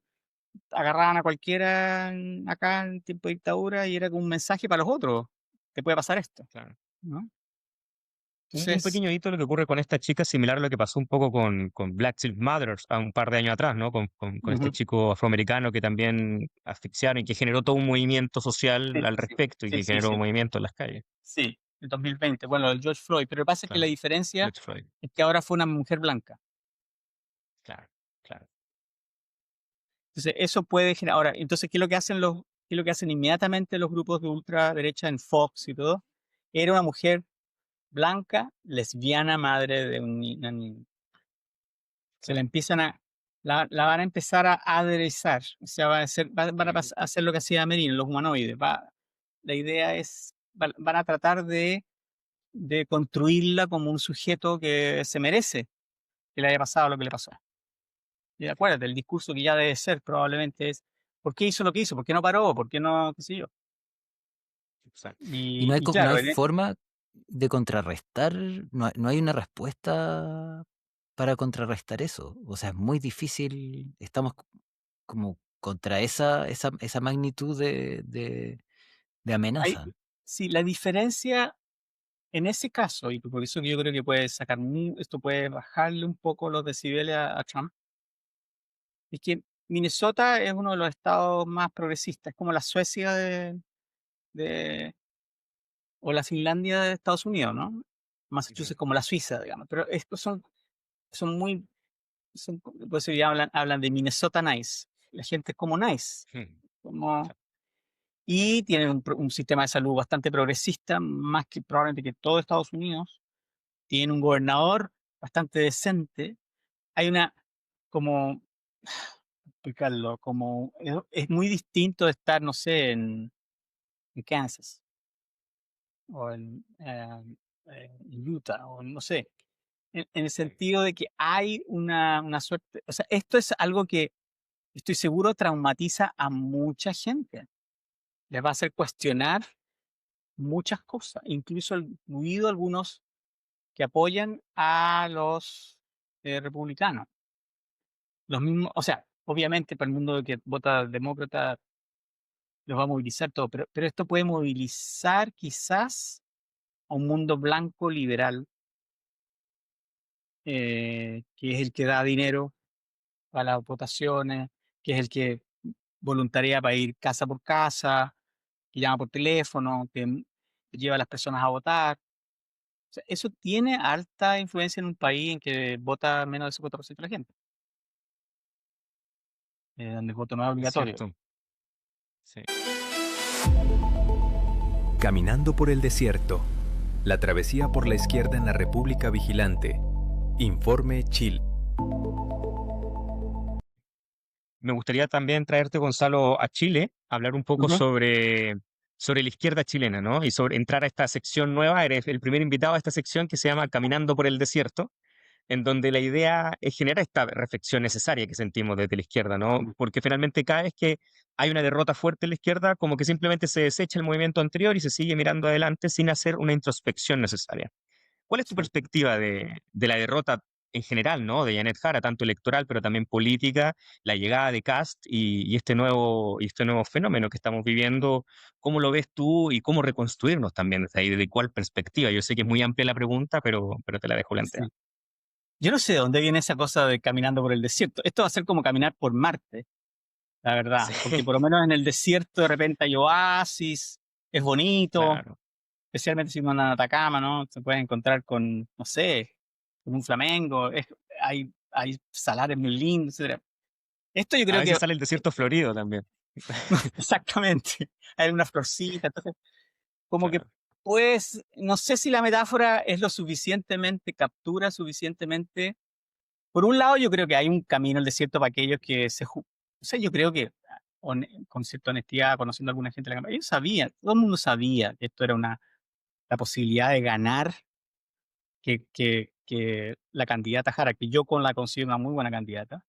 agarraban a cualquiera acá en tiempo de dictadura y era como un mensaje para los otros. Te puede pasar esto, Claro. ¿no? Un Entonces, pequeño hito lo que ocurre con esta chica, similar a lo que pasó un poco con Black Lives Matter a un par de años atrás, ¿no? Con este ujú, chico afroamericano que también asfixiaron y que generó todo un movimiento social sí, al sí, respecto y sí, que sí, generó un sí, movimiento en las calles. sí, el 2020, bueno, el George Floyd, pero lo que pasa es que la Claro. diferencia George Floyd. es que ahora fue una mujer blanca. Claro, claro. Entonces, eso puede generar. Ahora, entonces, qué es lo que hacen inmediatamente los grupos de ultraderecha en Fox y todo? Era una mujer blanca, lesbiana, madre de una niña. Se la Claro. empiezan la van a empezar a aderezar. O sea, van a a hacer lo que hacía Merino, los humanoides. La idea es, van a tratar de construirla como un sujeto que se merece que le haya pasado lo que le pasó. Y acuérdate, el discurso que ya debe ser probablemente es, ¿por qué hizo lo que hizo? ¿Por qué no paró? ¿Por qué no, qué sé yo? Exacto. Y no hay, Y no claro, hay forma de contrarrestar, no hay una respuesta para contrarrestar eso. O sea, es muy difícil, estamos como contra esa magnitud de hay, amenaza. sí, la diferencia en ese caso, y por eso que yo creo que puede esto puede bajarle un poco los decibeles a Trump, es que Minnesota es uno de los estados más progresistas, es como la Suecia de- o la Finlandia de Estados Unidos, ¿no? Ujú. Massachusetts como la Suiza, digamos. Pero estos son muy, por eso ya hablan de Minnesota Nice. La gente es como nice, Ujú. como, y tienen un sistema de salud bastante progresista, más que probablemente que todo Estados Unidos. Tienen un gobernador bastante decente. Hay una, como, explicarlo, como, es muy distinto de estar, no sé, en Kansas o en Utah o no sé, en el Sí. sentido de que hay una suerte, o sea, esto es algo que estoy seguro traumatiza a mucha gente. Les va a hacer cuestionar muchas cosas, incluido algunos que apoyan a los republicanos. Los mismos, o sea, obviamente para el mundo que vota demócrata los va a movilizar todo, pero esto puede movilizar quizás a un mundo blanco liberal, que es el que da dinero a las votaciones, que es el que voluntaria para ir casa por casa, que llama por teléfono, que lleva a las personas a votar. O sea, eso tiene alta influencia en un país en que vota menos del 50% de la gente, donde el voto no es Es obligatorio. cierto. Sí. Caminando por el desierto. La travesía por la izquierda en la República Vigilante. Informe Chile. Me gustaría también traerte, Gonzalo, a Chile, hablar un poco Ujú. sobre la izquierda chilena, ¿no? Y sobre entrar a esta sección nueva. Eres el primer invitado a esta sección que se llama Caminando por el Desierto, en donde la idea es generar esta reflexión necesaria que sentimos desde la izquierda, ¿no? Porque finalmente cada vez que hay una derrota fuerte en la izquierda, como que simplemente se desecha el movimiento anterior y se sigue mirando adelante sin hacer una introspección necesaria. ¿Cuál es tu Sí. perspectiva de la derrota en general, ¿no? De Janet Jara, tanto electoral, pero también política, la llegada de Kast y este nuevo fenómeno que estamos viviendo? ¿Cómo lo ves tú y cómo reconstruirnos también desde ahí? ¿Desde cuál perspectiva? Yo sé que es muy amplia la pregunta, pero te la dejo plantear. Sí. Yo no sé de dónde viene esa cosa de caminando por el desierto. Esto va a ser como caminar por Marte, la verdad, Sí, porque por lo menos en el desierto de repente hay oasis, es bonito, claro. especialmente si uno anda en Atacama, ¿no? Se puede encontrar con, no sé, con un flamengo, hay salares muy lindos, etcétera. Esto yo A creo que, veces sale el desierto florido también. exactamente, hay una florcita, entonces, como que, Claro. pues, no sé si la metáfora es lo suficientemente, captura suficientemente por un lado, yo creo que hay un camino al desierto para aquellos que o sea, yo creo que con cierta honestidad, conociendo a alguna gente de la Cámara, ellos sabían, todo el mundo sabía que esto era la posibilidad de ganar, que la candidata Jara, que yo la considero una muy buena candidata,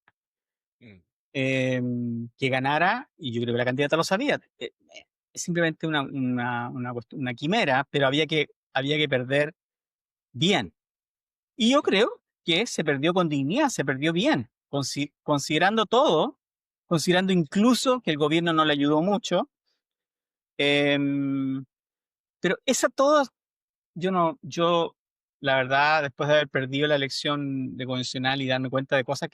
Mm, que ganara, y yo creo que la candidata lo sabía. Es simplemente una quimera, pero había que perder bien. Y yo creo que se perdió con dignidad, se perdió bien, considerando todo, considerando incluso que el gobierno no le ayudó mucho. em, pero esa todo, yo, la verdad, después de haber perdido la elección de convencional y darme cuenta de cosas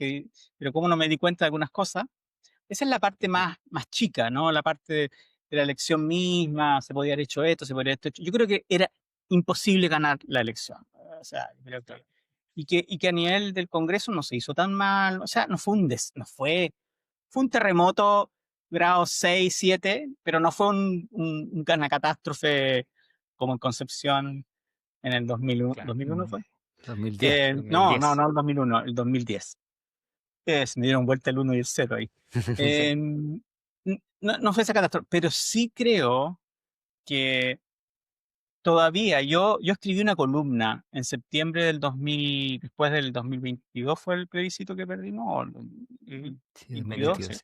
pero cómo no me di cuenta de algunas cosas, esa es la parte mm, más chica, ¿no? La parte de la elección misma, se podía haber hecho esto, se podría haber hecho. Yo creo que era imposible ganar la elección. O sea, yo creo claro. y que a nivel del Congreso no se hizo tan mal, o sea, no fue fue un terremoto grado 6 7, pero no fue una catástrofe como en Concepción en el 2001. Claro. ¿2001 Mm, fue? 2010. No, 2010. el 2001, el 2010. Se me dieron vuelta el uno y el 0 ahí. No fue esa catástrofe, pero sí creo que todavía yo escribí una columna en septiembre del 2000, después del 2022 fue el plebiscito que perdimos, o el Ujú. Sí, 22, 2022, Sí. sí.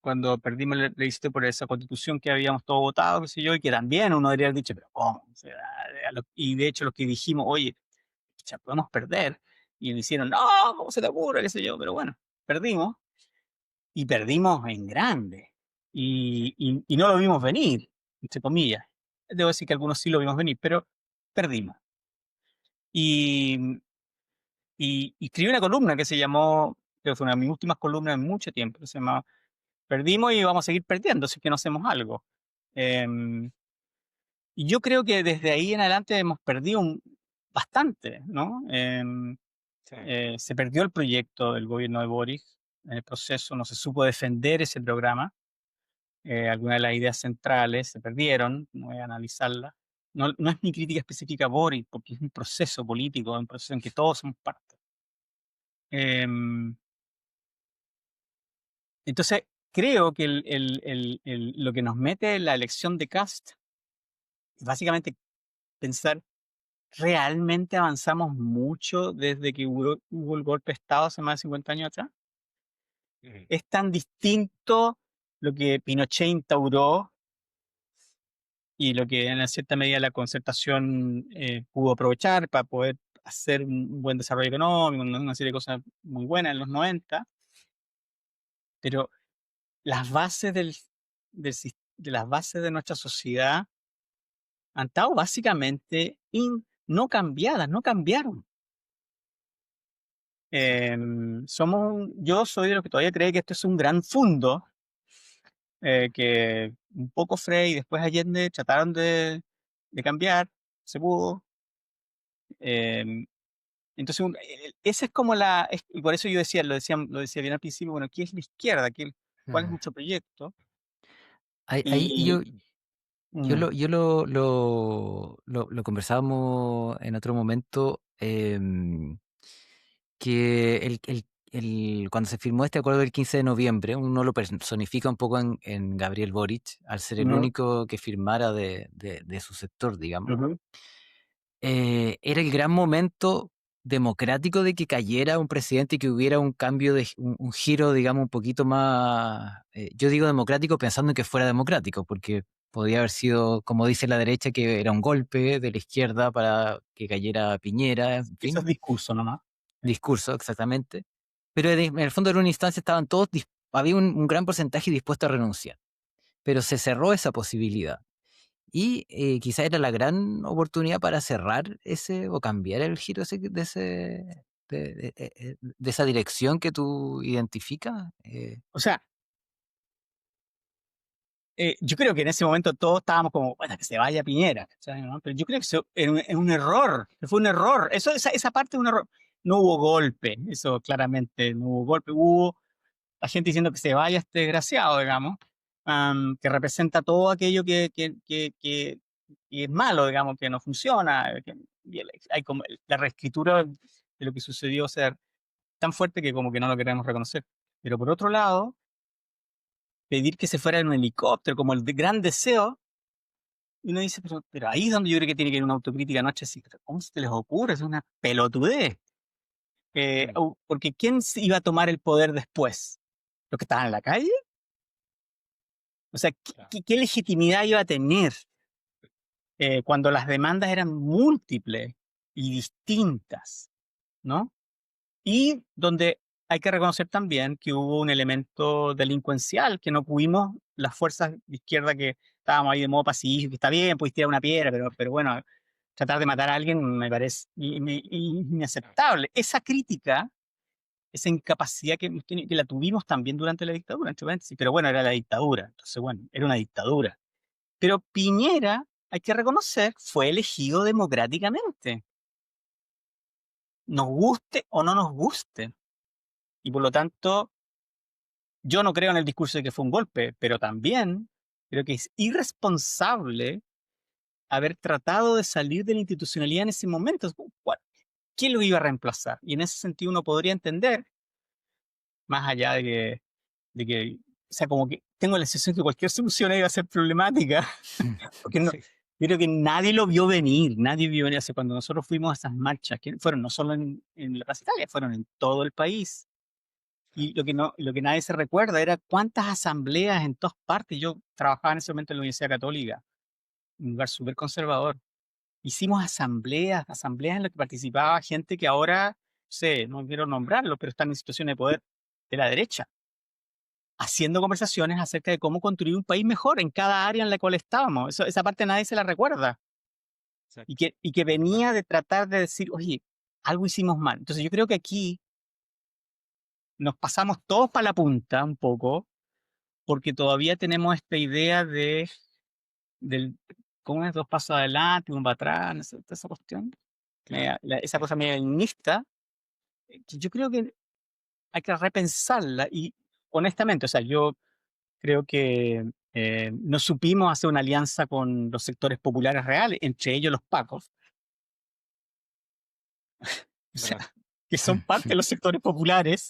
cuando perdimos el plebiscito por esa constitución que habíamos todos votado, qué sé yo, y que también uno debería haber dicho, pero ¿cómo? O sea, y de hecho los que dijimos, oye, ya podemos perder, y me hicieron, no, ¿cómo se te ocurre? Qué sé yo, pero bueno, perdimos, y perdimos en grande, Sí. y no lo vimos venir, entre comillas. Debo decir que algunos sí lo vimos venir, pero perdimos. Y, y escribí una columna que se llamó, creo que fue una de mis últimas columnas en mucho tiempo, que se llamaba Perdimos y vamos a seguir perdiendo si es que no hacemos algo. Em, y yo creo que desde ahí en adelante hemos perdido bastante, ¿no? Sí. Se perdió el proyecto del gobierno de Boris en el proceso, no se supo defender ese programa. Algunas de las ideas centrales se perdieron, no voy a analizarlas. No es mi crítica específica a Boris, porque es un proceso político, un proceso en que todos somos parte. Em, entonces, creo que lo que nos mete en la elección de Cast es básicamente pensar, ¿realmente avanzamos mucho desde que hubo el golpe de Estado hace más de 50 años atrás? Ujú. ¿Es tan distinto lo que Pinochet instauró y lo que en cierta medida la concertación pudo aprovechar para poder hacer un buen desarrollo económico, una serie de cosas muy buenas en los 90? Pero las bases de las bases de nuestra sociedad han estado básicamente no cambiadas, no cambiaron. Sí. Yo soy de los que todavía cree que esto es un gran fundo, que un poco Frey y después Allende trataron de cambiar, se pudo. em, entonces, esa es como y por eso yo decía, lo decía bien al principio, bueno, ¿qué es la izquierda? ¿Cuál es Ah. nuestro proyecto? Ahí Y, yo mm, lo conversábamos en otro momento, que cuando se firmó este acuerdo del 15 de noviembre, uno lo personifica un poco en Gabriel Boric, al ser el ujú, único que firmara de su sector, digamos. ujú. Era el gran momento democrático de que cayera un presidente y que hubiera un cambio, un giro, digamos, un poquito más, yo digo democrático pensando en que fuera democrático, porque podía haber sido, como dice la derecha, que era un golpe de la izquierda para que cayera Piñera, en Eso fin, es discurso nomás. Sí. discurso exactamente. Pero en el fondo era una instancia, estaban todos, había un gran porcentaje dispuesto a renunciar, pero se cerró esa posibilidad. Y quizá era la gran oportunidad para cerrar ese o cambiar el giro de esa dirección que tú identificas. O sea, yo creo que en ese momento todos estábamos como, bueno, que se vaya Piñera, ¿cachai, no? Pero yo creo que eso es un error, que fue un error. Esa parte es un error. No hubo golpe, eso claramente no hubo golpe. Hubo la gente diciendo que se vaya este desgraciado, digamos, que representa todo aquello que es malo, digamos, que no funciona. Y hay como la reescritura de lo que sucedió ser. tan fuerte que como que no lo queremos reconocer. Pero por otro lado, pedir que se fuera en un helicóptero, como el gran deseo, y uno dice, pero ahí es donde yo creo que tiene que ir una autocrítica anoche, así, pero ¿cómo se les ocurre? Es una pelotudez. Porque ¿quién se iba a tomar el poder después? ¿Los que estaban en la calle? O sea, ¿qué legitimidad iba a tener cuando las demandas eran múltiples y distintas, ¿no? Y donde hay que reconocer también que hubo un elemento delincuencial, que no pudimos, las fuerzas de izquierda que estábamos ahí de modo pacífico, que está bien, pudiste tirar una piedra, pero bueno, tratar de matar a alguien me parece inaceptable. Esa crítica, esa incapacidad que la tuvimos también durante la dictadura, entre paréntesis, pero bueno, era la dictadura, entonces bueno, era una dictadura. Pero Piñera, hay que reconocer, fue elegido democráticamente, nos guste o no nos guste. Y por lo tanto, yo no creo en el discurso de que fue un golpe, pero también creo que es irresponsable haber tratado de salir de la institucionalidad en ese momento. ¿Quién lo iba a reemplazar? Y en ese sentido uno podría entender, más allá de que, o sea, como que tengo la sensación que cualquier solución iba a ser problemática, porque no, Sí. yo creo que nadie lo vio venir, nadie vio venir. O sea, cuando nosotros fuimos a esas marchas, que fueron no solo en la Plaza Italia, fueron en todo el país. Y lo que nadie se recuerda era cuántas asambleas en todas partes. Yo trabajaba en ese momento en la Universidad Católica, un lugar súper conservador. Hicimos asambleas en las que participaba gente que ahora, no sé, no quiero nombrarlo, pero están en situaciones de poder de la derecha, haciendo conversaciones acerca de cómo construir un país mejor en cada área en la cual estábamos. Esa parte nadie se la recuerda. Exacto. Y que venía de tratar de decir, oye, algo hicimos mal. Entonces yo creo que aquí nos pasamos todos para la punta un poco, porque todavía tenemos esta idea del, ¿cómo es? Dos pasos adelante, uno para atrás, no sé, toda esa cuestión, Claro. esa cosa medio leninista, que yo creo que hay que repensarla y honestamente, o sea, yo creo que no supimos hacer una alianza con los sectores populares reales, entre ellos los pacos, o sea, ¿Verdad? que son parte de los sectores populares,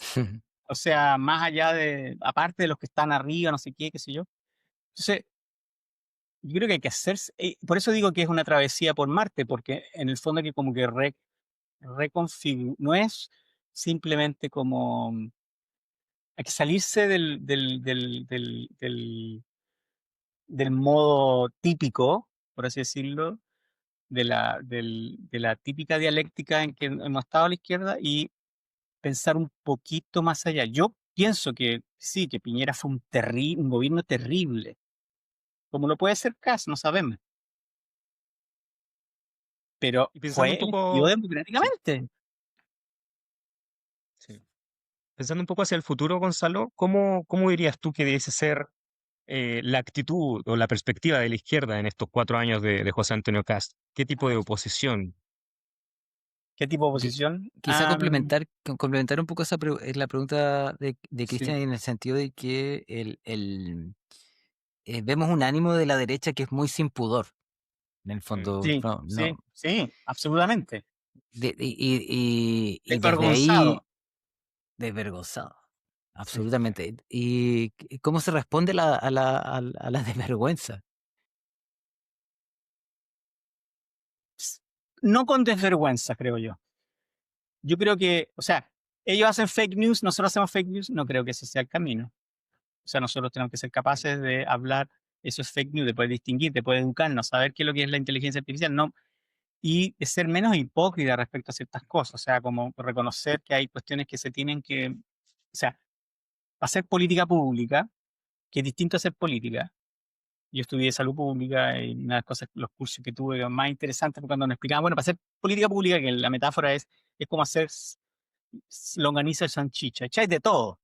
o sea, más allá aparte de los que están arriba, no sé qué sé yo. Entonces, yo creo que hay que hacerse, por eso digo que es una travesía por Marte, porque en el fondo hay que como que reconfigurar, no es simplemente como, hay que salirse del modo típico, por así decirlo, de la típica dialéctica en que hemos estado a la izquierda y pensar un poquito más allá. Yo pienso que sí, que Piñera fue un gobierno terrible, como lo puede ser Kast, no sabemos, pero Y pensando fue un elegido poco, sí, democráticamente. sí. Pensando un poco hacia el futuro, Gonzalo, ¿cómo dirías tú que debiese ser la actitud o la perspectiva de la izquierda en estos 4 años de José Antonio Cast? ¿Qué tipo de oposición? ¿Qué tipo de Qui- oposición? Quizá complementar un poco la pregunta de Sí, Cristian en el sentido de que vemos un ánimo de la derecha que es muy sin pudor, en el Mm, fondo. sí, No, sí, no, sí, absolutamente. y desde ahí, Desvergonzado. desvergonzado, Sí. absolutamente. ¿Y cómo se responde a la desvergüenza? No con desvergüenza, creo yo. Yo creo que, o sea, ellos hacen fake news, nosotros hacemos fake news, no creo que ese sea el camino. O sea, nosotros tenemos que ser capaces de hablar, eso es fake news, de poder distinguir, de poder educarnos, saber qué es lo que es la inteligencia artificial, no, y de ser menos hipócrita respecto a ciertas cosas, o sea, como reconocer que hay cuestiones que se tienen que, o sea, hacer política pública, que es distinto a hacer política. Yo estudié salud pública y una de las cosas, los cursos que tuve más interesantes fue cuando nos explicaban, bueno, para hacer política pública, que la metáfora es como hacer longaniza y salchicha, echáis de todo,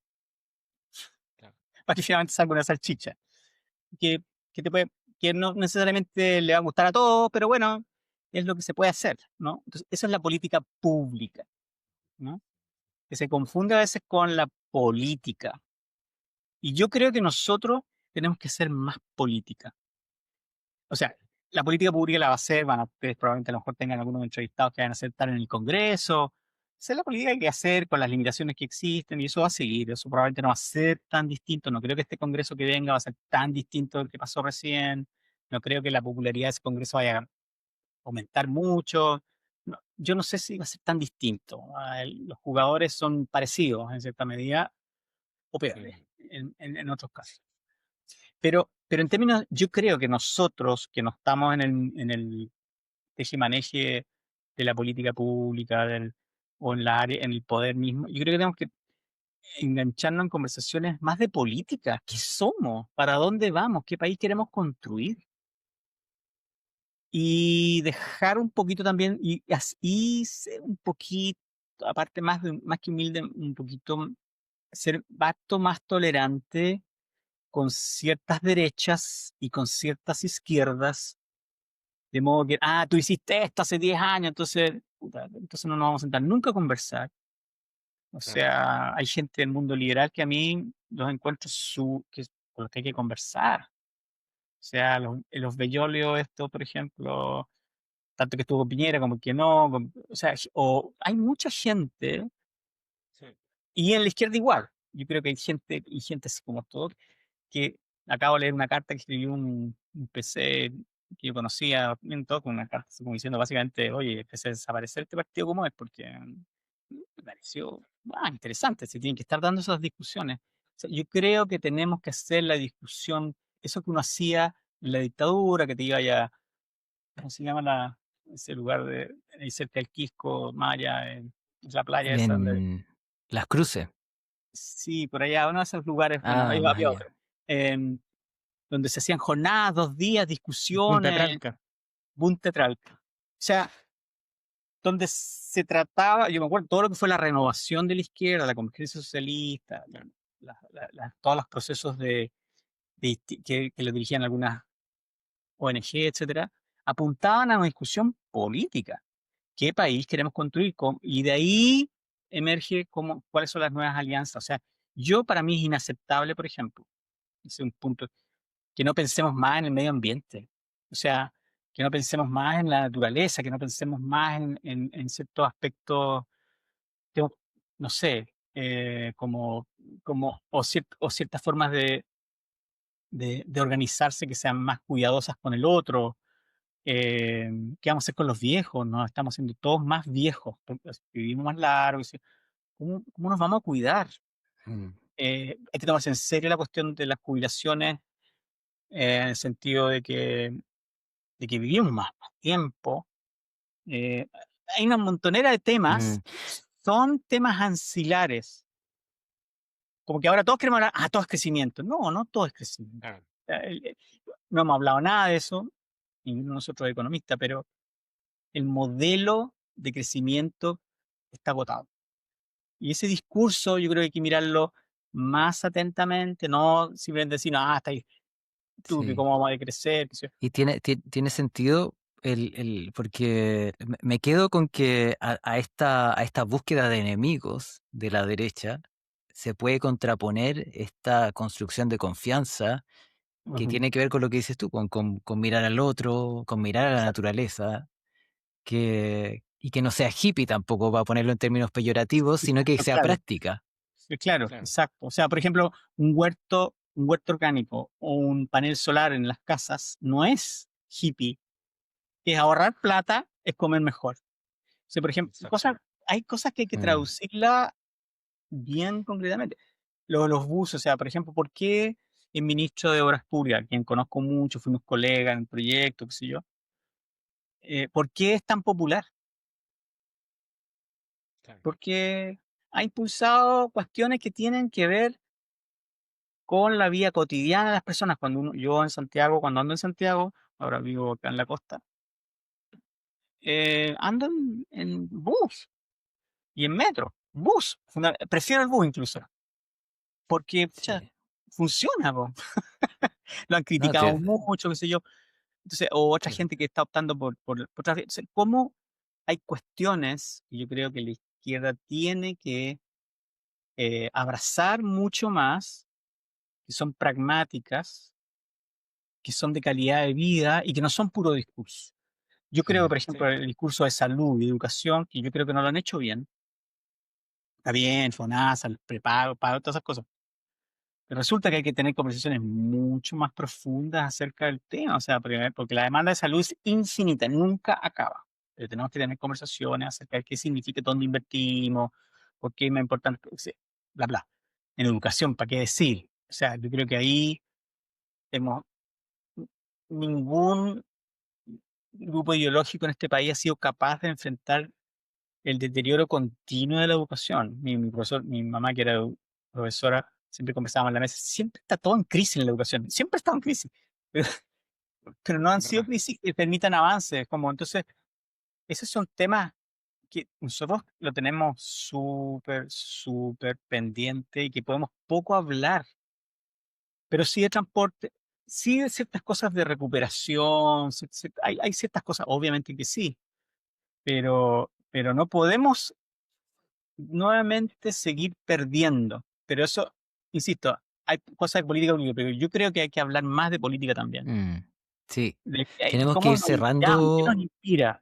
claro. para que finalmente salga una salchicha, que, que, te puede, que no necesariamente le va a gustar a todos, pero bueno, es lo que se puede hacer, ¿no? Entonces, eso es la política pública, ¿no? Que se confunde a veces con la política. Y yo creo que nosotros tenemos que ser más política. O sea, la política pública la va a hacer, ustedes probablemente a lo mejor tengan algunos entrevistados que van a estar en el Congreso, esa es la política que hay que hacer con las limitaciones que existen y eso va a seguir, eso probablemente no va a ser tan distinto, no creo que este Congreso que venga va a ser tan distinto del que pasó recién, no creo que la popularidad de ese Congreso vaya a aumentar mucho, yo no sé si va a ser tan distinto, los jugadores son parecidos en cierta medida o peores Mm, en otros casos. Pero en términos, yo creo que nosotros que no estamos en el tejemaneje de la política pública o en la área, en el poder mismo, yo creo que tenemos que engancharnos en conversaciones más de política. ¿Qué somos? ¿Para dónde vamos? ¿Qué país queremos construir? Y dejar un poquito también, y ser un poquito, aparte más que humilde, un poquito, ser harto más tolerante con ciertas derechas y con ciertas izquierdas. De modo que, tú hiciste esto hace 10 años, entonces, puta, entonces no nos vamos a sentar nunca a conversar. O claro. sea, hay gente del mundo liberal que a mí los encuentro con los que hay que conversar. O sea, los Bellolio, esto, por ejemplo, tanto que estuvo Piñera como que no. O sea, hay mucha gente, Sí. y en la izquierda igual. Yo creo que hay gente, y gente así como todo, que acabo de leer una carta que escribió un PC que yo conocía, en todo, con una carta así como diciendo básicamente, oye, empecé a desaparecer este partido como es, porque me pareció interesante, se tienen que estar dando esas discusiones. O sea, yo creo que tenemos que hacer la discusión, eso que uno hacía en la dictadura, que te iba ya, ¿cómo se llama ese lugar ahí cerca del Quisco, Maya, en la playa esa donde... En Las Cruces. Sí, por allá, uno de esos lugares, bueno, Ah, ahí más había allá. otro. em, Donde se hacían jornadas, 2 días, Punta discusiones, Tralca. Bunte Tralca. O sea, donde se trataba, yo me acuerdo, todo lo que fue la renovación de la izquierda, la convergencia socialista, Claro. todos los procesos que lo dirigían algunas ONG, etcétera, apuntaban a una discusión política. ¿Qué país queremos construir? Y de ahí emerge cuáles son las nuevas alianzas. O sea, para mí es inaceptable, por ejemplo, ese es un punto, que no pensemos más en el medio ambiente. O sea, que no pensemos más en la naturaleza, que no pensemos más en ciertos aspectos, que, no sé, o ciertas formas de organizarse que sean más cuidadosas con el otro. ¿Qué vamos a hacer con los viejos? Nos estamos haciendo todos más viejos, porque vivimos más largo. ¿Cómo nos vamos a cuidar? Mm. Hay que tomarse en serio la cuestión de las jubilaciones, en el sentido de que vivimos más tiempo. Eh, Hay una montonera de Mm. temas, son temas ancilares, como que ahora todos queremos hablar, todo es crecimiento. No, no todo es crecimiento. Claro. O sea, no hemos hablado nada de eso, ninguno de nosotros es economista, pero el modelo de crecimiento está agotado. Y ese discurso yo creo que hay que mirarlo más atentamente, no simplemente decir, está ahí estúpido, Sí. ¿cómo vamos a crecer? ¿Qué sé yo? Y tiene sentido porque me quedo con que a esta búsqueda de enemigos de la derecha se puede contraponer esta construcción de confianza que Ujú, tiene que ver con lo que dices tú, con mirar al otro, con mirar a la exacto. naturaleza, y que no sea hippie tampoco, para ponerlo en términos peyorativos, sino que sea Claro. práctica. Sí, claro, Claro. exacto. O sea, por ejemplo, un huerto orgánico o un panel solar en las casas no es hippie, es ahorrar plata, es comer mejor. O sea, por ejemplo, Exacto. hay cosas que hay que Mm. traducirla bien concretamente. Los buses, o sea, por ejemplo, ¿por qué el ministro de Obras Públicas, a quien conozco mucho, fuimos colegas en el proyecto, qué sé yo, por qué es tan popular? Claro. Porque ha impulsado cuestiones que tienen que ver con la vida cotidiana de las personas. Cuando ando en Santiago, ahora vivo acá en la costa, ando en bus y en metro. Bus, prefiero el bus incluso, porque pucha, Sí. funciona, po. Lo han No, criticado mucho, qué sé yo. Entonces, o otra sí. gente que está optando por otras vías. Entonces, ¿cómo hay cuestiones que yo creo que la izquierda tiene que abrazar mucho más, que son pragmáticas, que son de calidad de vida y que no son puro discurso? Yo creo, Mm. por Sí. ejemplo, el discurso de salud y educación, que yo creo que no lo han hecho bien, está bien, FONASA, el prepago, pago, todas esas cosas. Pero resulta que hay que tener conversaciones mucho más profundas acerca del tema, o sea, porque la demanda de salud es infinita, nunca acaba. Pero tenemos que tener conversaciones acerca de qué significa, dónde invertimos, por qué es más importante, bla, bla. En educación, ¿para qué decir? O sea, yo creo que ahí hemos, ningún grupo ideológico en este país ha sido capaz de enfrentar el deterioro continuo de la educación. Mi mamá, que era profesora, siempre conversábamos en la mesa, siempre está todo en crisis en la educación, siempre está en crisis, pero, pero no han sido ¿verdad? crisis que permitan avances. Entonces, esos son temas que nosotros lo tenemos súper, súper pendiente y que podemos poco hablar, pero sí de transporte, sí de ciertas cosas de recuperación, hay ciertas cosas, obviamente que sí, pero no podemos nuevamente seguir perdiendo. Pero eso, insisto, hay cosas de política, pero yo creo que hay que hablar más de política también. Sí, De tenemos que cómo ir nos inspiramos, qué nos cerrando. inspira.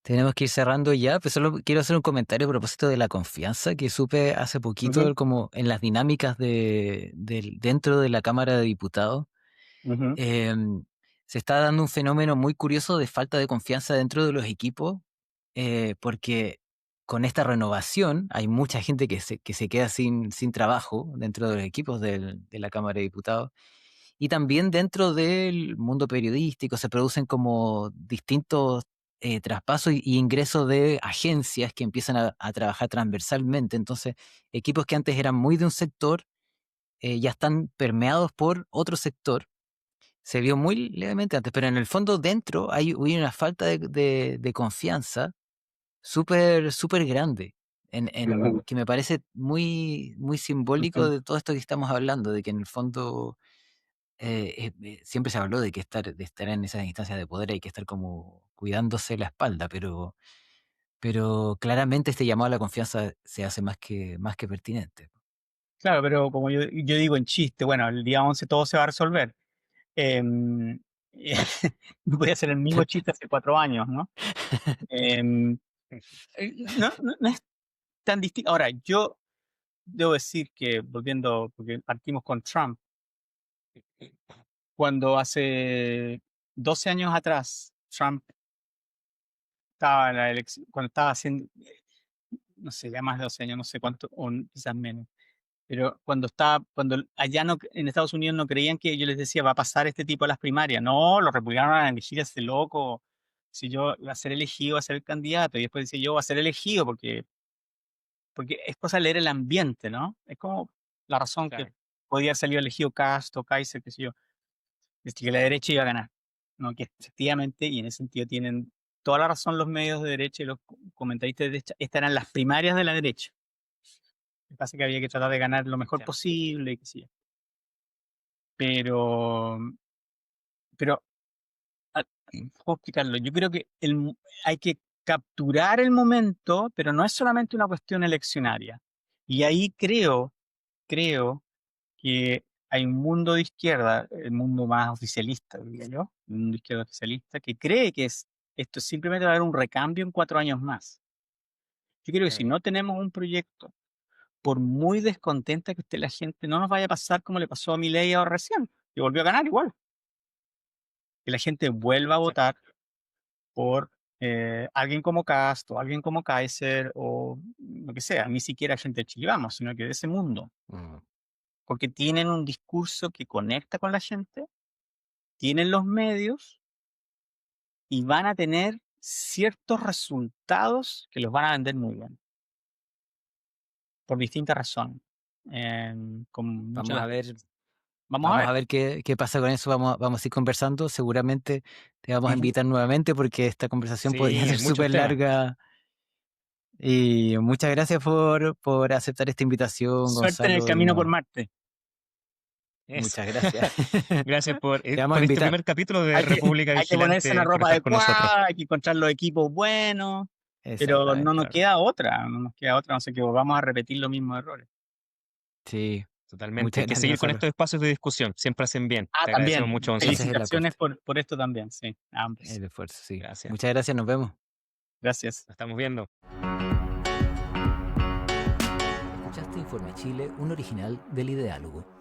Tenemos que ir cerrando ya, pero solo quiero hacer un comentario a propósito de la confianza que supe hace Ujú, poquito, como en las dinámicas dentro de la Cámara de Diputados. ujú, em, Se está dando un fenómeno muy curioso de falta de confianza dentro de los equipos, porque con esta renovación hay mucha gente que se queda sin trabajo dentro de los equipos de la Cámara de Diputados. Y también dentro del mundo periodístico se producen como distintos traspasos y ingresos de agencias que empiezan a trabajar transversalmente. Entonces, equipos que antes eran muy de un sector ya están permeados por otro sector. Se vio muy levemente antes, pero en el fondo dentro hubo una falta de confianza súper, súper grande, ujú. que me parece muy, muy simbólico Ujú. de todo esto que estamos hablando, de que en el fondo siempre se habló de estar en esas instancias de poder, hay que estar como cuidándose la espalda, pero claramente este llamado a la confianza se hace más que pertinente. Claro, pero como yo digo en chiste, bueno, el día 11 todo se va a resolver. Em, no podía hacer el mismo chiste hace 4 años, ¿no? Em, no es tan distinto. Ahora, yo debo decir que, volviendo, porque partimos con Trump, cuando hace 12 años atrás Trump estaba en la elección, cuando estaba haciendo, no sé, ya más de 12 años, no sé cuánto, quizás menos, pero cuando allá no, en Estados Unidos no creían que yo les decía, va a pasar este tipo a las primarias. No, los republicanos van a elegir a ese loco. Si yo iba a ser elegido, va a ser el candidato. Y después decía, yo voy a ser elegido porque es cosa de leer el ambiente, ¿no? Es como la razón que Claro. podía haber salido elegido Castro, Kaiser, qué sé yo, es que la derecha iba a ganar. ¿No? Que efectivamente, y en ese sentido tienen toda la razón los medios de derecha y los comentaristas de derecha, estas eran las primarias de la derecha. Lo que pasa es que había que tratar de ganar lo mejor Claro. posible, qué sé yo. Pero, pero, ¿cómo explicarlo? Yo creo que hay que capturar el momento, pero no es solamente una cuestión eleccionaria. Y ahí creo que hay un mundo de izquierda, el mundo más oficialista, diría yo, el mundo de izquierda oficialista, que cree que esto simplemente va a haber un recambio en 4 años más. Yo creo que si Claro. no tenemos un proyecto, por muy descontenta que esté la gente, no nos vaya a pasar como le pasó a Milei ahora recién, que volvió a ganar igual. Que la gente vuelva a Exacto. votar por alguien como Cast o alguien como Kaiser o lo que sea, ni siquiera gente de Chile Vamos, sino que de ese mundo, Mm. porque tienen un discurso que conecta con la gente, tienen los medios y van a tener ciertos resultados que los van a vender muy bien, por distintas razones, con Vamos a muchas. ver, Vamos a vamos a ver. ver qué pasa con eso. Vamos a ir conversando. Seguramente te vamos a Ujú. invitar nuevamente porque esta conversación podría Sí, ser hay muchos súper temas. larga. Y muchas gracias por aceptar esta invitación, Suerte en el Gonzalo. camino por Marte. Eso. Muchas gracias. Gracias Te vamos a por este invitar. primer capítulo de Hay que, República hay que ponerse una Vigilante, por ropa estar con nosotros. adecuada, hay que encontrar los equipos buenos, pero no Exactamente. nos Claro, queda otra, no nos queda otra, no sé qué, vamos a repetir los mismos errores. Sí. totalmente. Muchas Hay que gracias, seguir con Gonzalo. estos espacios de discusión. Siempre hacen bien. Ah, Te agradecemos también, mucho, Gonzalo. Ese es el felicitaciones aporte, por esto también, sí, a ambos. el esfuerzo, sí. Gracias. Muchas gracias, nos vemos. Gracias. Nos estamos viendo. Informe Chile, un original del Ideálogo.